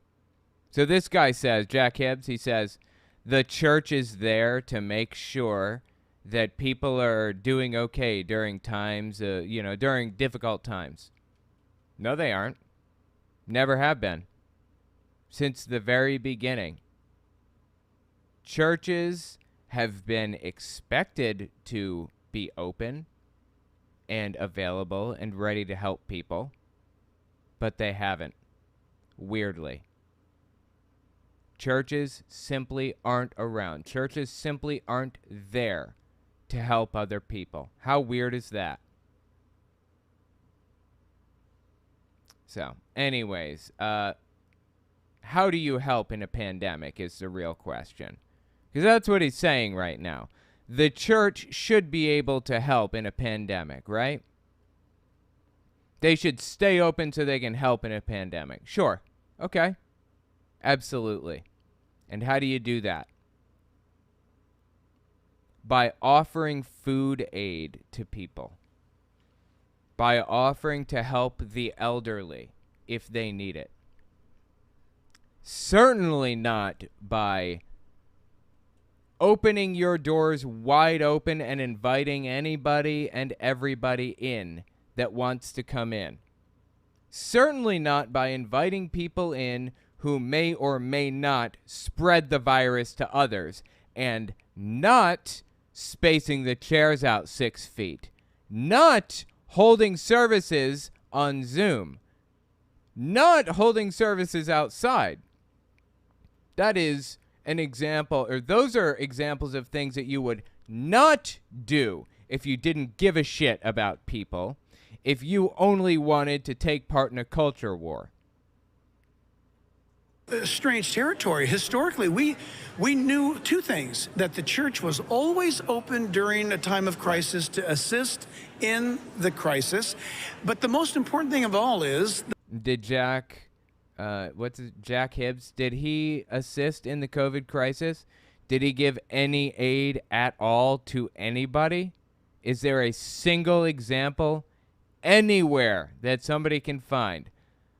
So this guy says, Jack Hibbs, he says, the church is there to make sure that people are doing okay during times, during difficult times. No, they aren't. Never have been. Since the very beginning. Churches have been expected to be open and available and ready to help people, but they haven't. Weirdly. Churches simply aren't around. Churches simply aren't there to help other people. How weird is that? So, anyways, how do you help in a pandemic is the real question. Because that's what he's saying right now. The church should be able to help in a pandemic, right? They should stay open so they can help in a pandemic. Sure. Okay. Absolutely. And how do you do that? By offering food aid to people. By offering to help the elderly if they need it. Certainly not by opening your doors wide open and inviting anybody and everybody in that wants to come in. Certainly not by inviting people in who may or may not spread the virus to others, and not spacing the chairs out 6 feet, not holding services on Zoom, not holding services outside. That is an example, or those are examples of things that you would not do if you didn't give a shit about people, if you only wanted to take part in a culture war. Strange territory. Historically, we knew two things: that the church was always open during a time of crisis to assist in the crisis. But the most important thing of all is... Did Jack Hibbs, did he assist in the COVID crisis? Did he give any aid at all to anybody? Is there a single example anywhere that somebody can find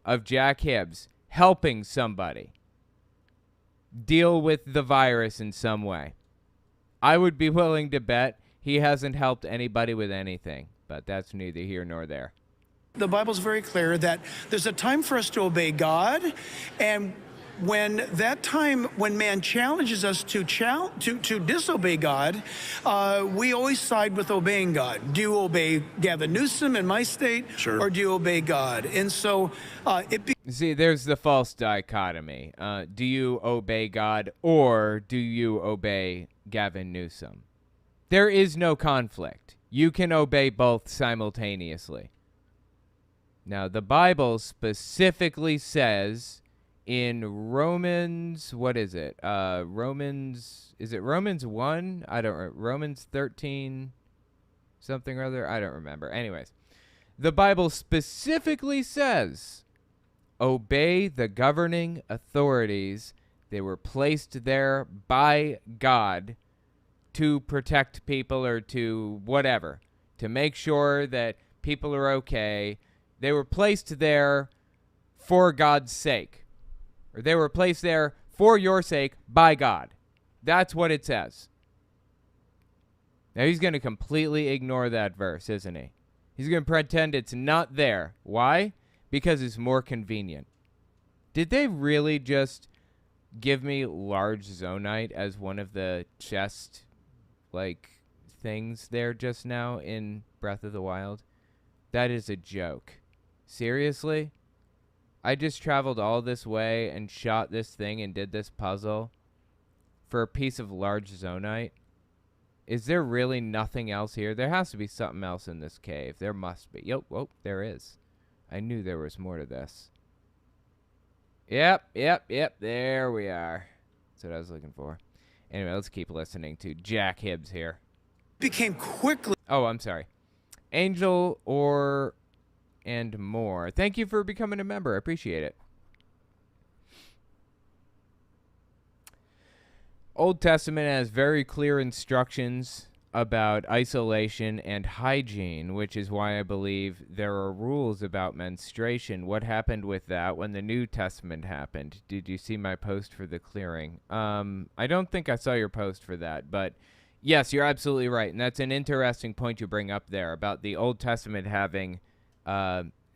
of Jack Hibbs helping somebody deal with the virus in some way? I would be willing to bet he hasn't helped anybody with anything, but that's neither here nor there. The Bible's very clear that there's a time for us to obey God, and when that time when man challenges us to disobey God, we always side with obeying God. Do you obey Gavin Newsom in my state, or do you obey God? And so See, there's the false dichotomy. Do you obey God or do you obey Gavin Newsom? There is no conflict. You can obey both simultaneously. Now, the Bible specifically says in Romans, what is it? Is it Romans 1? I don't remember. Romans 13, something or other? I don't remember. Anyways, the Bible specifically says, obey the governing authorities. They were placed there by God to protect people or to whatever, to make sure that people are okay. They were placed there for God's sake, or they were placed there for your sake by God. That's what it says. Now, he's going to completely ignore that verse, isn't he? He's going to pretend it's not there. Why? Because it's more convenient. Did they really just give me large zonite as one of the chest, things there just now in Breath of the Wild? That is a joke. Seriously? I just traveled all this way and shot this thing and did this puzzle for a piece of large zonite? Is there really nothing else here? There has to be something else in this cave. There must be. Yep, there is. I knew there was more to this. Yep. There we are. That's what I was looking for. Anyway, let's keep listening to Jack Hibbs here. Became quickly. Oh, I'm sorry. Angel and more. Thank you for becoming a member. I appreciate it. Old Testament has very clear instructions about isolation and hygiene, which is why I believe there are rules about menstruation. What happened with that when the New Testament happened? Did you see my post for the clearing? I don't think I saw your post for that, but yes, you're absolutely right. And that's an interesting point you bring up there about the Old Testament having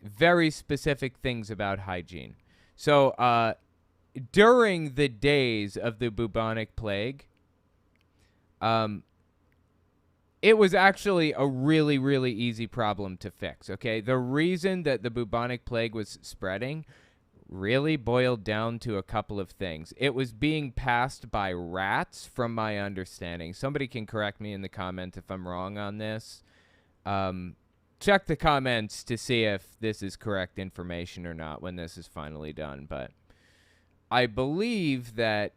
very specific things about hygiene. So during the days of the bubonic plague, it was actually a really, really easy problem to fix, okay? The reason that the bubonic plague was spreading really boiled down to a couple of things. It was being passed by rats, from my understanding. Somebody can correct me in the comments if I'm wrong on this. Check the comments to see if this is correct information or not when this is finally done. But I believe that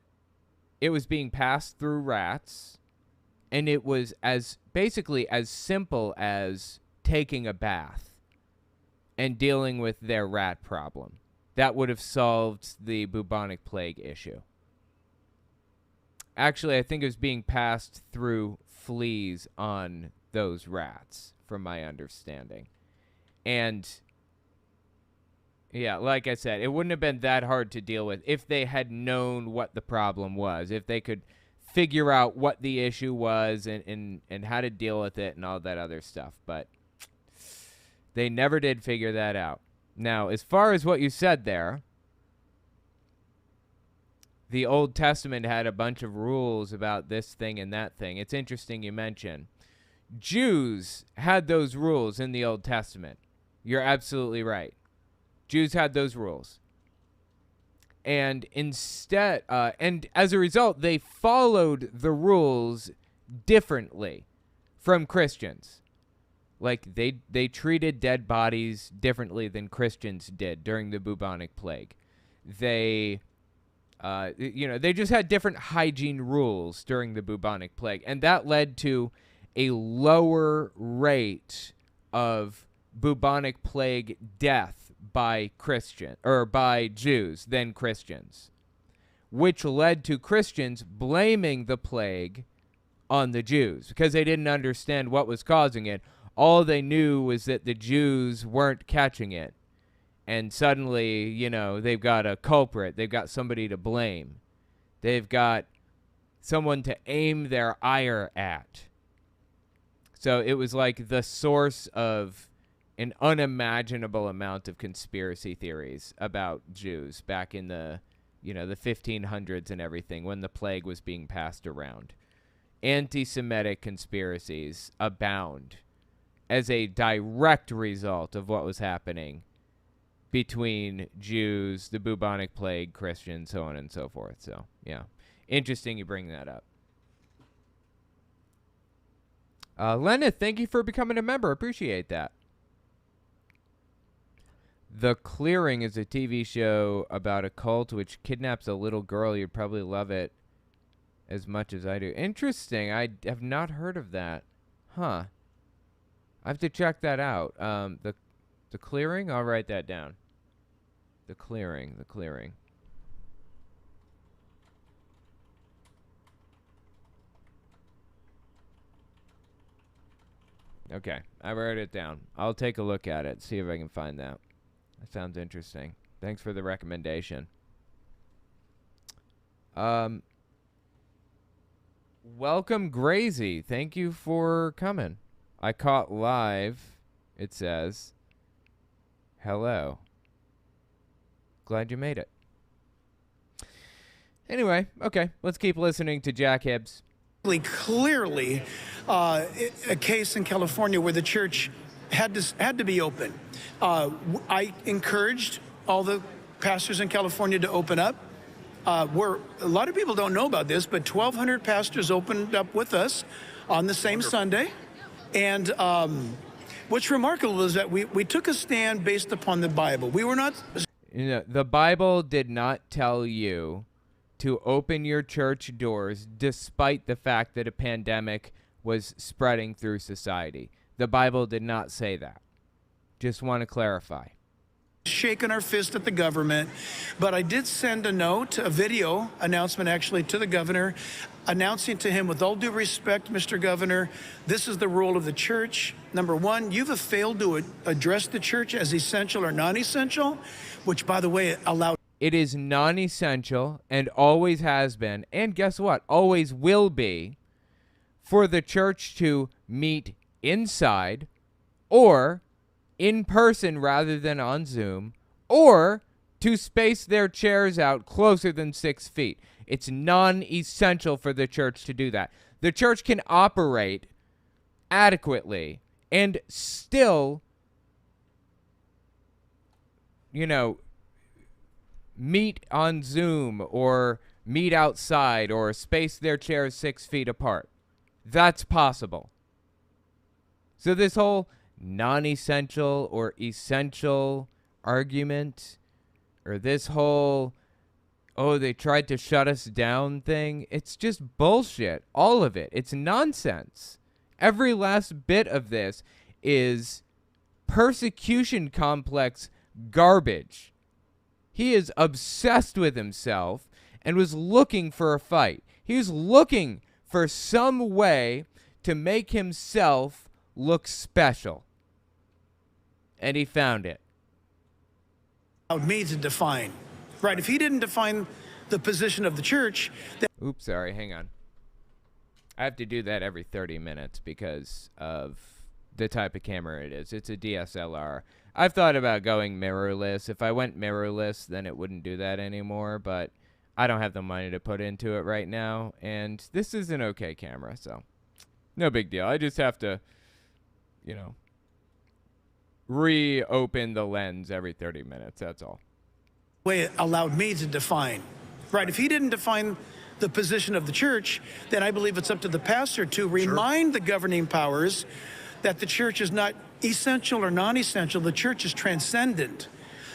it was being passed through rats, and it was basically as simple as taking a bath and dealing with their rat problem. That would have solved the bubonic plague issue. Actually, I think it was being passed through fleas on those rats, from my understanding. And yeah, like I said, it wouldn't have been that hard to deal with if they had known what the problem was, if they could figure out what the issue was and how to deal with it and all that other stuff. But they never did figure that out. Now, as far as what you said there, the Old Testament had a bunch of rules about this thing and that thing. It's interesting you mention. Jews had those rules in the Old Testament. You're absolutely right. Jews had those rules. And instead, and as a result, they followed the rules differently from Christians. Like, they treated dead bodies differently than Christians did during the bubonic plague. They just had different hygiene rules during the bubonic plague. And that led to a lower rate of bubonic plague death by Jews than Christians, which led to Christians blaming the plague on the Jews because they didn't understand what was causing it. All they knew was that the Jews weren't catching it. And suddenly, they've got a culprit. They've got somebody to blame. They've got someone to aim their ire at. So it was like the source of an unimaginable amount of conspiracy theories about Jews back in the you know, the 1500s and everything, when the plague was being passed around. Anti-Semitic conspiracies abound as a direct result of what was happening between Jews, the bubonic plague, Christians, so on and so forth. So, yeah. Interesting you bring that up. Lenneth, thank you for becoming a member. Appreciate that. The Clearing is a TV show about a cult which kidnaps a little girl. You'd probably love it as much as I do. Interesting. I have not heard of that. Huh. I have to check that out. The Clearing? I'll write that down. The Clearing. The Clearing. Okay, I wrote it down. I'll take a look at it, see if I can find that. That sounds interesting. Thanks for the recommendation. Welcome, Grazy. Thank you for coming. I caught live, it says. Hello. Glad you made it. Anyway, okay, let's keep listening to Jack Hibbs. Clearly, a case in California where the church had to be open. I encouraged all the pastors in California to open up. Where a lot of people don't know about this, but 1,200 pastors opened up with us on the same Sunday. And what's remarkable is that we took a stand based upon the Bible. We were not... You know, the Bible did not tell you to open your church doors despite the fact that a pandemic was spreading through society. The Bible did not say that. Just want to clarify. Shaking our fist at the government, but I did send a note, a video announcement actually, to the governor, announcing to him, with all due respect, Mr. Governor, this is the role of the church. Number one, you've failed to address the church as essential or non-essential, which, by the way, allowed... It is non-essential and always has been, and guess what? Always will be, for the church to meet inside or in person rather than on Zoom, or to space their chairs out closer than 6 feet. It's non-essential for the church to do that. The church can operate adequately and still, you know, meet on Zoom or meet outside or space their chairs 6 feet apart. That's possible. So this whole non-essential or essential argument, or this whole, oh, they tried to shut us down thing, it's just bullshit. All of it. It's nonsense. Every last bit of this is persecution complex garbage. He is obsessed with himself and was looking for a fight. He was looking for some way to make himself look special. And he found it. Allowed me to define. Right, if he didn't define the position of the church... Oops, sorry, hang on. I have to do that every 30 minutes because of the type of camera it is. It's a DSLR. I've thought about going mirrorless. If I went mirrorless, then it wouldn't do that anymore, but I don't have the money to put into it right now, and this is an okay camera, so no big deal. I just have to, you know, reopen the lens every 30 minutes, that's all. Way it allowed me to define. Right, if he didn't define the position of the church, then I believe it's up to the pastor to remind the governing powers that the church is not essential or non-essential. The church is transcendent.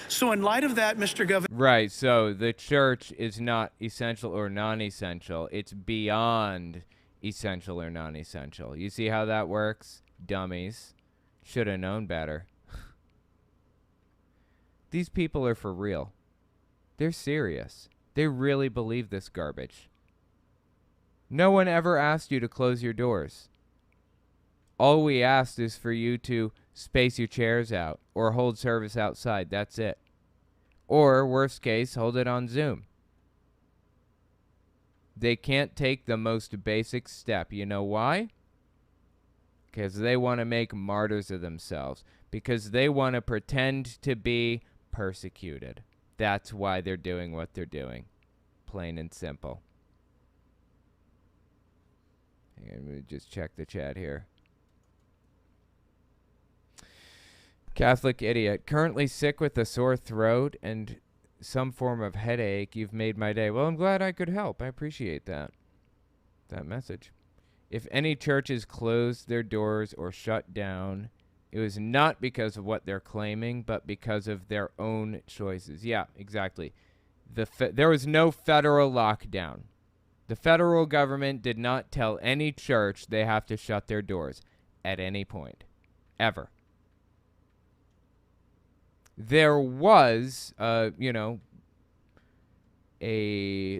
So in light of that, Mr. Governor... Right, so the church is not essential or non-essential. It's beyond essential or non-essential. You see how that works? Dummies. Should have known better. These people are for real. They're serious. They really believe this garbage. No one ever asked you to close your doors. All we asked is for you to space your chairs out or hold service outside. That's it. Or, worst case, hold it on Zoom. They can't take the most basic step. You know why? Because they want to make martyrs of themselves. Because they want to pretend to be persecuted. That's why they're doing what they're doing. plain and simple. Hang on, let me just check the chat here. Catholic idiot. Currently sick with a sore throat and some form of headache. You've made my day. Well, I'm glad I could help. I appreciate that message. If any churches closed their doors or shut down, it was not because of what they're claiming, but because of their own choices. Yeah, exactly. There was no federal lockdown. The federal government did not tell any church they have to shut their doors at any point, ever. There was, a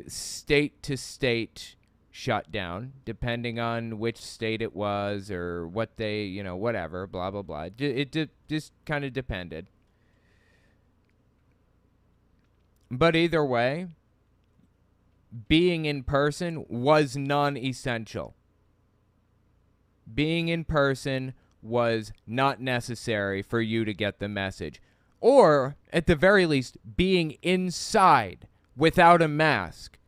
state-to-state shutdown, depending on which state it was or what they, whatever, blah, blah, blah. It just kind of depended. But either way, being in person was non-essential. Being in person was not necessary for you to get the message. Or, at the very least, being inside without a mask,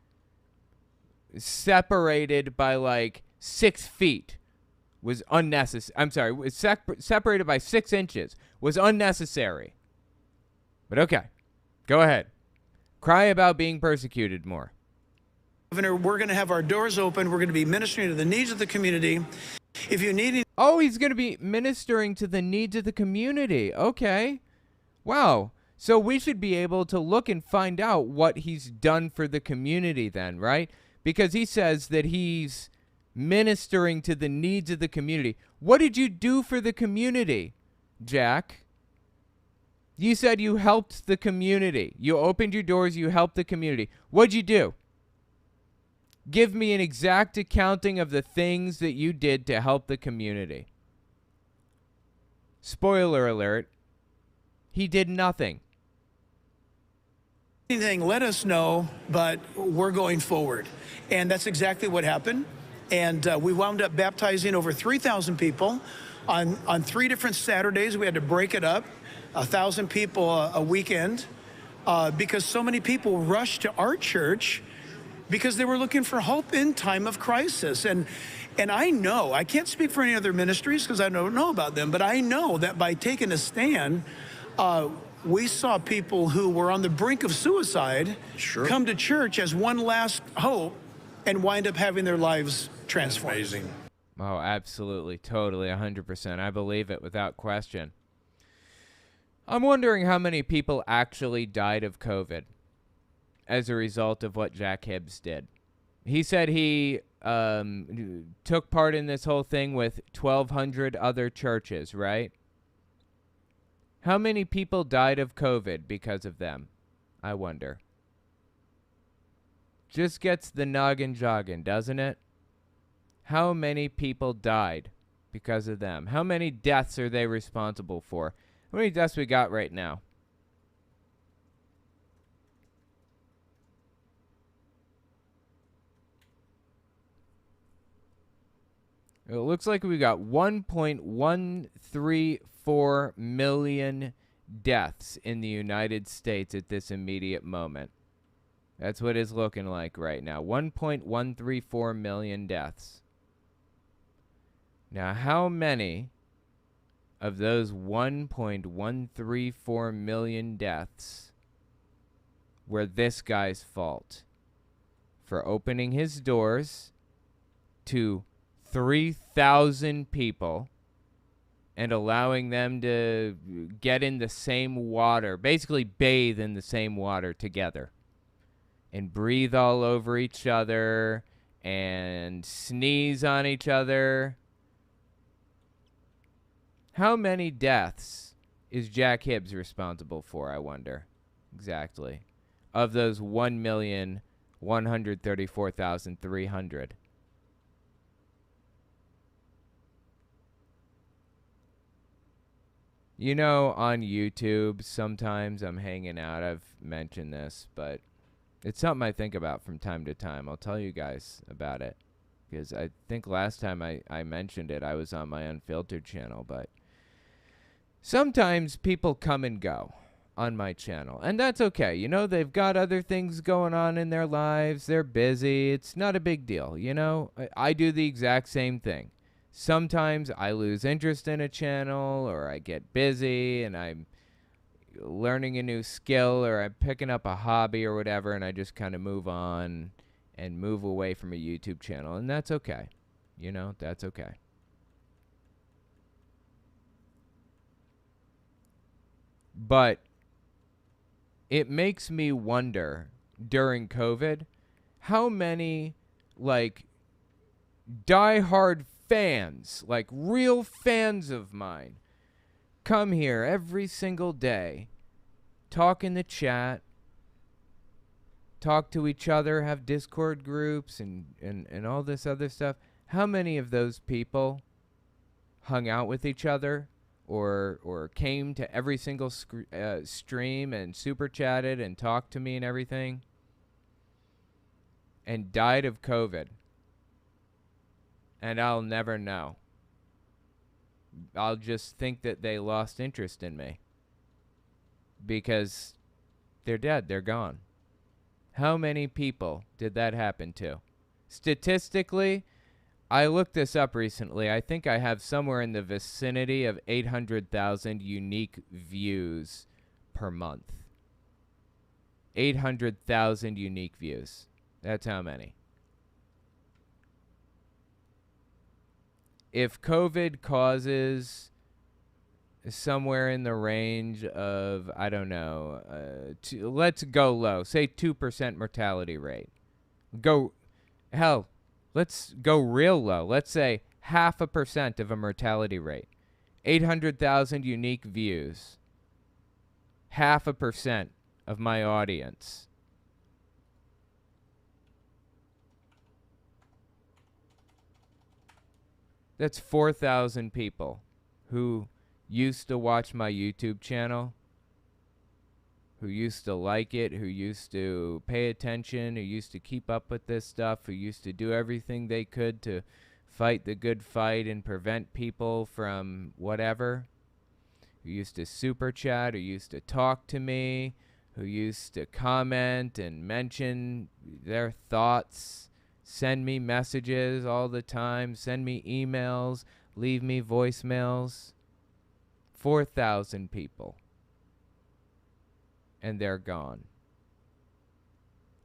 separated by like 6 feet, was unnecessary. I'm sorry, separated by 6 inches was unnecessary. But okay, go ahead. Cry about being persecuted more. Governor, we're going to have our doors open. We're going to be ministering to the needs of the community. If you need... Oh, he's going to be ministering to the needs of the community. Okay. Wow. So we should be able to look and find out what he's done for the community then, right? Because he says that he's ministering to the needs of the community. What did you do for the community, Jack? You said you helped the community. You opened your doors, you helped the community. What'd you do? Give me an exact accounting of the things that you did to help the community. Spoiler alert, he did nothing. Anything, let us know, but we're going forward. And that's exactly what happened. And we wound up baptizing over 3,000 people on 3 different Saturdays. We had to break it up, 1,000 people a weekend, because so many people rushed to our church because they were looking for hope in time of crisis. And I know, I can't speak for any other ministries because I don't know about them, but I know that by taking a stand, we saw people who were on the brink of suicide come to church as one last hope and wind up having their lives transformed. That's amazing. Oh, absolutely, totally, 100%. I believe it without question. I'm wondering how many people actually died of COVID as a result of what Jack Hibbs did. He said he took part in this whole thing with 1,200 other churches, right? How many people died of COVID because of them? I wonder. Just gets the noggin jogging, doesn't it? How many people died because of them? How many deaths are they responsible for? How many deaths we got right now? It looks like we got 1.134 million deaths in the United States at this immediate moment. That's what it's looking like right now. 1.134 million deaths. Now, how many of those 1.134 million deaths were this guy's fault for opening his doors to 3,000 people and allowing them to get in the same water, basically bathe in the same water together and breathe all over each other and sneeze on each other? How many deaths is Jack Hibbs responsible for, I wonder? Exactly. Of those 1,134,300. You know, on YouTube, sometimes I'm hanging out. I've mentioned this, but it's something I think about from time to time. I'll tell you guys about it, because I think last time I mentioned it, I was on my Unfiltered channel, but sometimes people come and go on my channel. And that's okay. You know, they've got other things going on in their lives. They're busy. It's not a big deal. You know, I do the exact same thing. Sometimes I lose interest in a channel, or I get busy and I'm learning a new skill, or I'm picking up a hobby or whatever, and I just kind of move on and move away from a YouTube channel. And that's okay. You know, that's okay. But it makes me wonder during COVID how many, like, diehard fans, like real fans of mine, come here every single day, talk in the chat, talk to each other, have Discord groups and all this other stuff. How many of those people hung out with each other or came to every single stream and super chatted and talked to me and everything and died of COVID? And I'll never know. I'll just think that they lost interest in me because they're dead. They're gone. How many people did that happen to? Statistically, I looked this up recently. I think I have somewhere in the vicinity of 800,000 unique views per month. 800,000 unique views. That's how many. If COVID causes somewhere in the range of, I don't know, let's go low, say 2% mortality rate. Let's go real low. Let's say 0.5% of a mortality rate. 800,000 unique views. 0.5% of my audience. That's 4,000 people who used to watch my YouTube channel, who used to like it, who used to pay attention, who used to keep up with this stuff, who used to do everything they could to fight the good fight and prevent people from whatever, who used to super chat, who used to talk to me, who used to comment and mention their thoughts, send me messages all the time, send me emails, leave me voicemails. 4,000 people. And they're gone.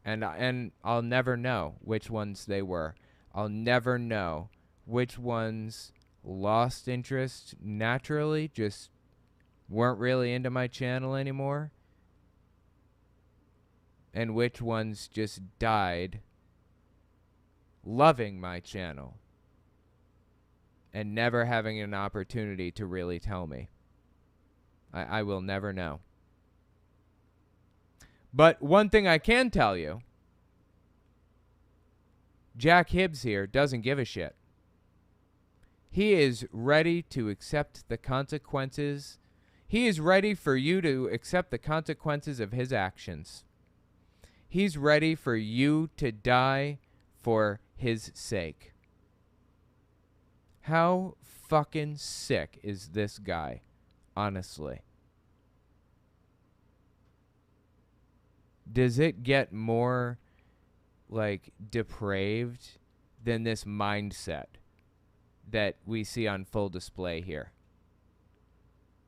And I'll never know which ones they were. I'll never know which ones lost interest naturally, just weren't really into my channel anymore, and which ones just died loving my channel and never having an opportunity to really tell me. I will never know. But one thing I can tell you, Jack Hibbs here doesn't give a shit. He is ready to accept the consequences. He is ready for you to accept the consequences of his actions. He's ready for you to die for his sake. How fucking sick is this guy, honestly? Does it get more, like, depraved than this mindset that we see on full display here?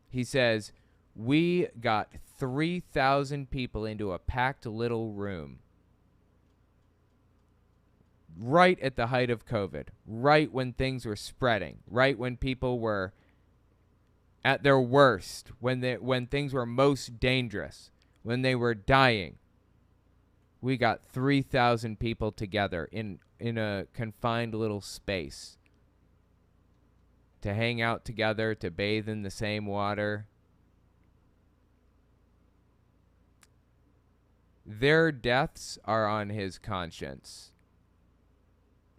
He says, we got 3,000 people into a packed little room right at the height of COVID, right when things were spreading, right when people were at their worst, when things were most dangerous, when they were dying. We got 3,000 people together in a confined little space to hang out together, to bathe in the same water. Their deaths are on his conscience.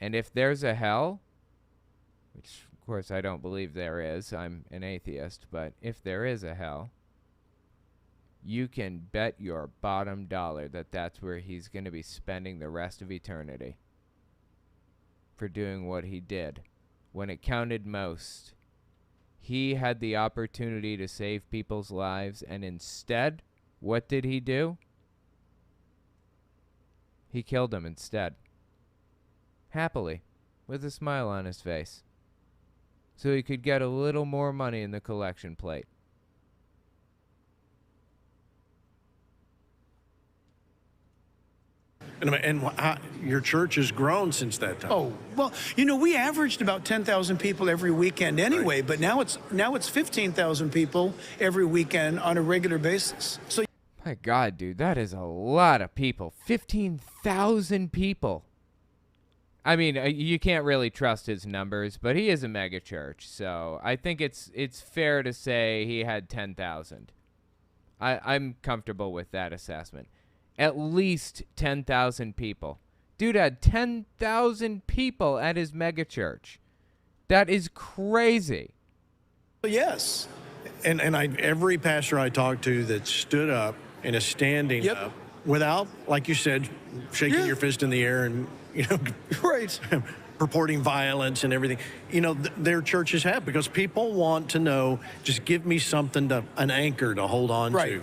And if there's a hell, which of course I don't believe there is, I'm an atheist, but if there is a hell, you can bet your bottom dollar that that's where he's going to be spending the rest of eternity for doing what he did when it counted most. He had the opportunity to save people's lives, and instead What did he do? He killed him instead. Happily, with a smile on his face. So he could get a little more money in the collection plate. And your church has grown since that time. Oh, well, we averaged about 10,000 people every weekend anyway, right. But now it's 15,000 people every weekend on a regular basis. So, my God, dude, that is a lot of people. 15,000 people. I mean, you can't really trust his numbers, but he is a mega church, so I think it's fair to say he had 10,000. I'm comfortable with that assessment. At least 10,000 people. Dude had 10,000 people at his megachurch. That is crazy. Yes. And every pastor I talked to that stood up and is standing up without, like you said, shaking your fist in the air and, right. purporting violence and everything, their churches have, because people want to know, just give me something an anchor to hold on to.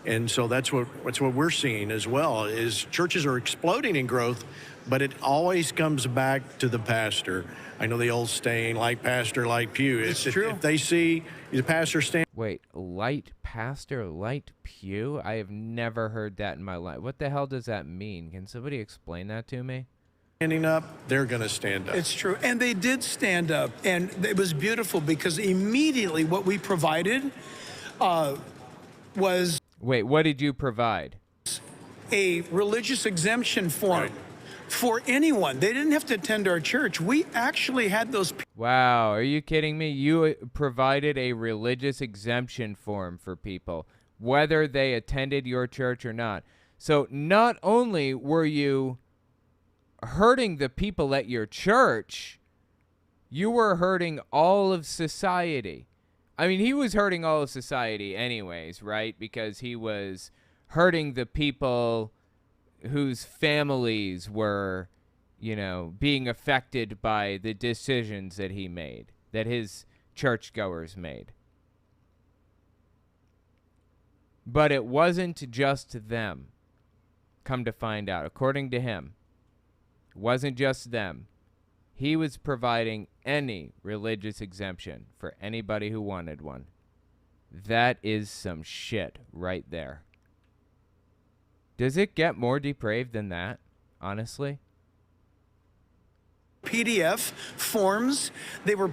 And so that's what we're seeing as well, is churches are exploding in growth, but it always comes back to the pastor. I know the old saying, like pastor, like pew. It's true. If they see the pastor stand... Wait, light pastor, light pew? I have never heard that in my life. What the hell does that mean? Can somebody explain that to me? Standing up, they're going to stand up. It's true. And they did stand up. And it was beautiful because immediately what we provided was... Wait, what did you provide? A religious exemption form for anyone. They didn't have to attend our church. We actually had those... Wow, are you kidding me? You provided a religious exemption form for people, whether they attended your church or not. So not only were you hurting the people at your church, you were hurting all of society. I mean, he was hurting all of society anyways, right? Because he was hurting the people whose families were, being affected by the decisions that he made, that his churchgoers made. But it wasn't just them, come to find out. According to him, it wasn't just them. He was providing any religious exemption for anybody who wanted one. That is some shit right there. Does it get more depraved than that, honestly? PDF forms. They were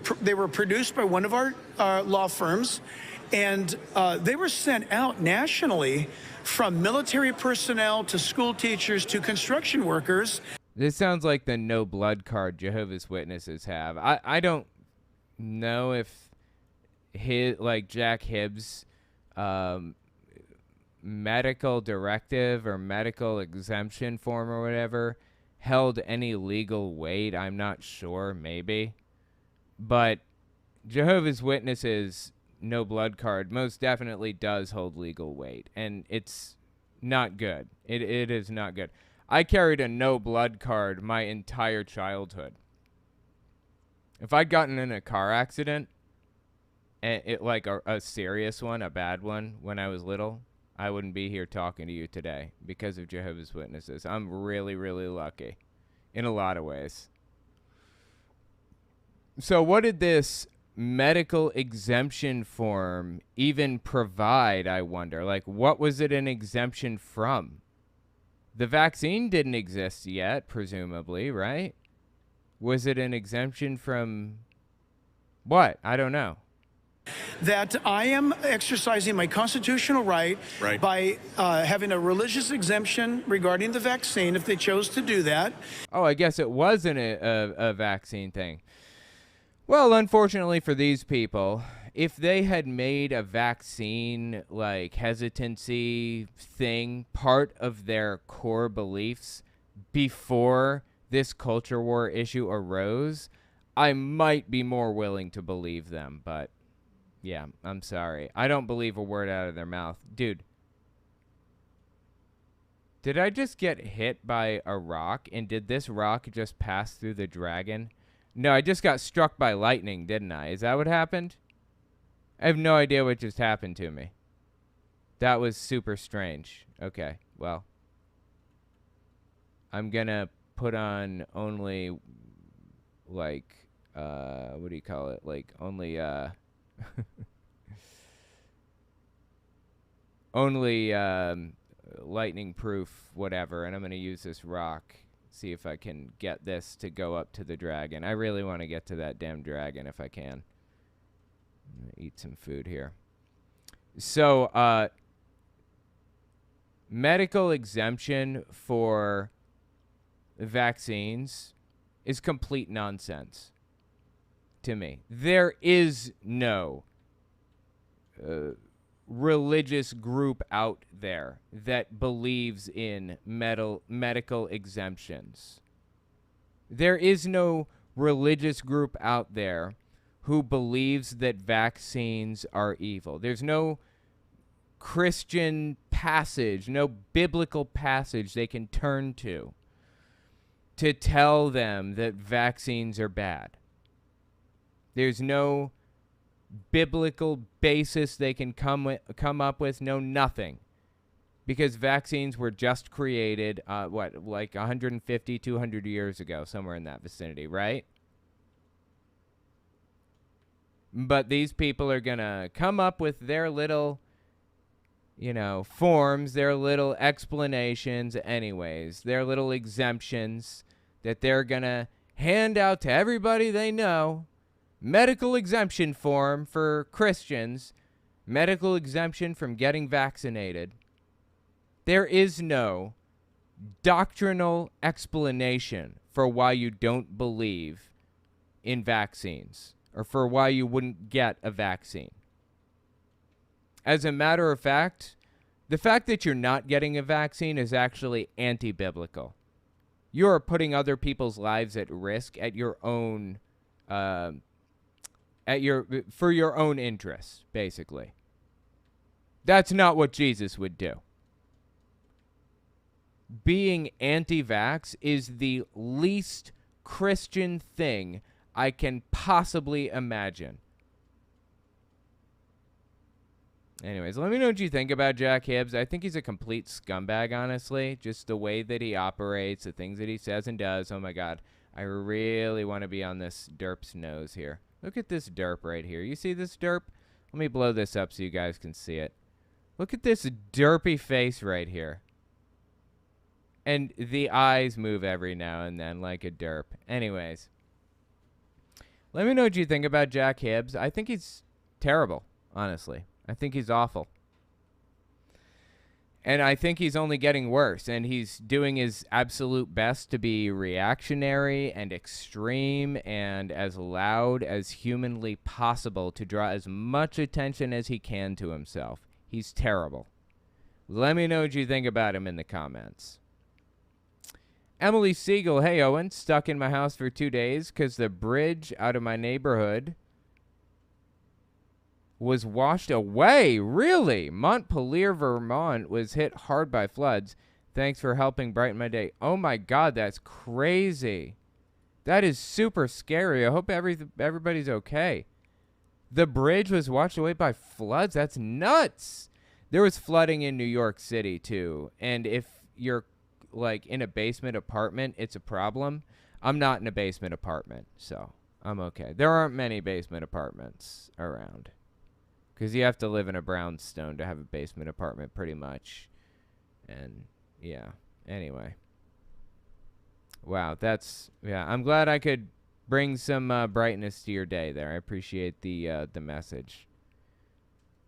produced by one of our law firms, and they were sent out nationally from military personnel to school teachers to construction workers. This sounds like the no blood card Jehovah's Witnesses have. I don't know if Jack Hibbs medical directive or medical exemption form or whatever held any legal weight. I'm not sure, maybe. But Jehovah's Witnesses no blood card most definitely does hold legal weight, and it's not good. It is not good. I carried a no blood card my entire childhood. If I'd gotten in a car accident, and a serious one, a bad one, when I was little, I wouldn't be here talking to you today because of Jehovah's Witnesses. I'm really, really lucky in a lot of ways. So what did this medical exemption form even provide, I wonder? What was it an exemption from? The vaccine didn't exist yet, presumably, right? Was it an exemption from what? I don't know. That I am exercising my constitutional right. By having a religious exemption regarding the vaccine, if they chose to do that. Oh, I guess it wasn't a vaccine thing. Well, unfortunately for these people, if they had made a vaccine hesitancy thing part of their core beliefs before this culture war issue arose, I might be more willing to believe them. But yeah, I'm sorry. I don't believe a word out of their mouth. Dude, did I just get hit by a rock? And did this rock just pass through the dragon? No, I just got struck by lightning, didn't I? Is that what happened? I have no idea what just happened to me. That was super strange. Okay, well. I'm gonna put on only, like, what do you call it? Like, only, only, lightning proof, whatever. And I'm gonna use this rock. See if I can get this to go up to the dragon. I really want to get to that damn dragon if I can. I'm gonna eat some food here. So, medical exemption for vaccines is complete nonsense to me. There is no religious group out there that believes in medical exemptions. There is no religious group out there who believes that vaccines are evil. There's no Christian passage, no biblical passage they can turn to tell them that vaccines are bad. There's no biblical basis they can come up with, no nothing. Because vaccines were just created, like 150, 200 years ago, somewhere in that vicinity, right? But these people are going to come up with their little, forms, their little explanations anyways, their little exemptions that they're going to hand out to everybody they know. Medical exemption form for Christians, medical exemption from getting vaccinated. There is no doctrinal explanation for why you don't believe in vaccines or for why you wouldn't get a vaccine. As a matter of fact, the fact that you're not getting a vaccine is actually anti-biblical. You're putting other people's lives at risk at your own, for your own interests, basically. That's not what Jesus would do. Being anti-vax is the least Christian thing I can possibly imagine. Anyways, let me know what you think about Jack Hibbs. I think he's a complete scumbag, honestly. Just the way that he operates, the things that he says and does. Oh, my God. I really want to be on this derp's nose here. Look at this derp right here. You see this derp? Let me blow this up so you guys can see it. Look at this derpy face right here. And the eyes move every now and then like a derp. Anyways. Let me know what you think about Jack Hibbs. I think he's terrible, honestly. I think he's awful. And I think he's only getting worse. And he's doing his absolute best to be reactionary and extreme and as loud as humanly possible to draw as much attention as he can to himself. He's terrible. Let me know what you think about him in the comments. Emily Siegel, hey Owen, stuck in my house for 2 days because the bridge out of my neighborhood was washed away. Really? Montpelier, Vermont was hit hard by floods. Thanks for helping brighten my day. Oh my God, that's crazy. That is super scary. I hope everybody's okay. The bridge was washed away by floods? That's nuts. There was flooding in New York City too. And if you're like in a basement apartment, it's a problem. I'm not in a basement apartment, so I'm okay. There aren't many basement apartments around. Because you have to live in a brownstone to have a basement apartment, pretty much. And, yeah. Anyway. Wow, yeah, I'm glad I could bring some brightness to your day there. I appreciate the message.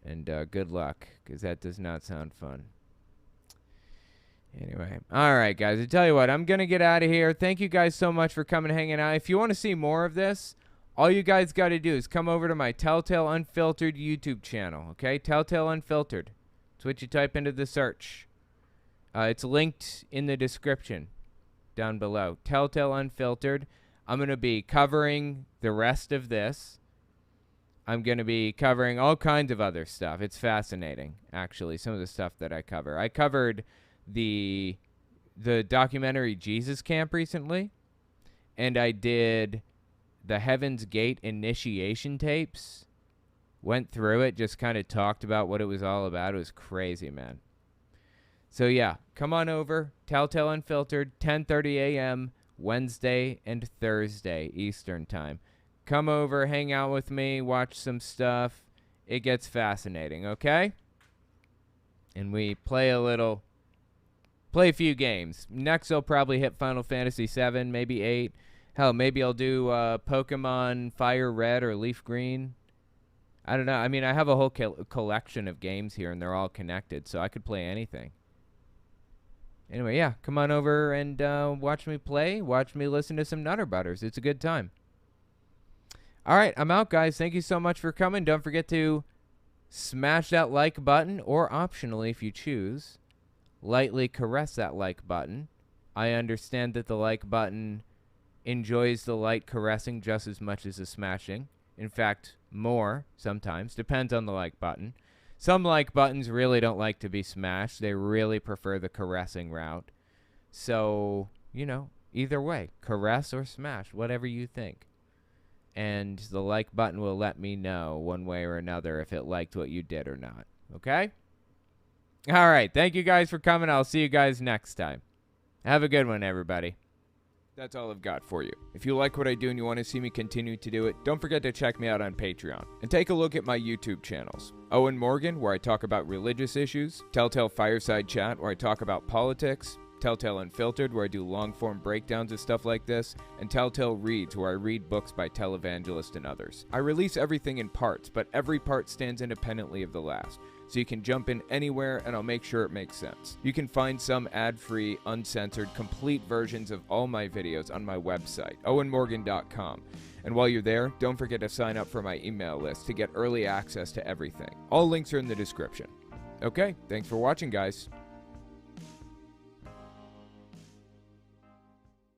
And good luck, because that does not sound fun. Anyway. All right, guys. I tell you what, I'm going to get out of here. Thank you guys so much for coming and hanging out. If you want to see more of this, all you guys got to do is come over to my Telltale Unfiltered YouTube channel, okay? Telltale Unfiltered. That's what you type into the search. It's linked in the description down below. Telltale Unfiltered. I'm going to be covering the rest of this. I'm going to be covering all kinds of other stuff. It's fascinating, actually, some of the stuff that I cover. I covered the documentary Jesus Camp recently, and I did the Heaven's Gate initiation tapes. went through it, just kind of talked about what it was all about. It was crazy, man. So yeah, come on over, Telltale Unfiltered, 10:30 a.m., Wednesday and Thursday, Eastern Time. Come over, hang out with me, watch some stuff. It gets fascinating, okay? And we play a few games. Next, I'll probably hit Final Fantasy VII, maybe 8. Hell, maybe I'll do Pokemon Fire Red or Leaf Green. I don't know. I mean, I have a whole collection of games here, and they're all connected, so I could play anything. Anyway, yeah, come on over and watch me play. Watch me listen to some Nutter Butters. It's a good time. All right, I'm out, guys. Thank you so much for coming. Don't forget to smash that like button, or optionally, if you choose, lightly caress that like button. I understand that the like button enjoys the light caressing just as much as the smashing. In fact, more sometimes. Depends on the like button. Some like buttons really don't like to be smashed. They really prefer the caressing route. So, you know, either way, caress or smash, whatever you think. And the like button will let me know one way or another if it liked what you did or not. Okay? All right. Thank you guys for coming. I'll see you guys next time. Have a good one, everybody. That's all I've got for you. If you like what I do and you want to see me continue to do it, don't forget to check me out on Patreon. And take a look at my YouTube channels. Owen Morgan, where I talk about religious issues. Telltale Fireside Chat, where I talk about politics. Telltale Unfiltered, where I do long-form breakdowns of stuff like this, and Telltale Reads, where I read books by Televangelist and others. I release everything in parts, but every part stands independently of the last, so you can jump in anywhere and I'll make sure it makes sense. You can find some ad-free, uncensored, complete versions of all my videos on my website, owenmorgan.com. And while you're there, don't forget to sign up for my email list to get early access to everything. All links are in the description. Okay, thanks for watching, guys.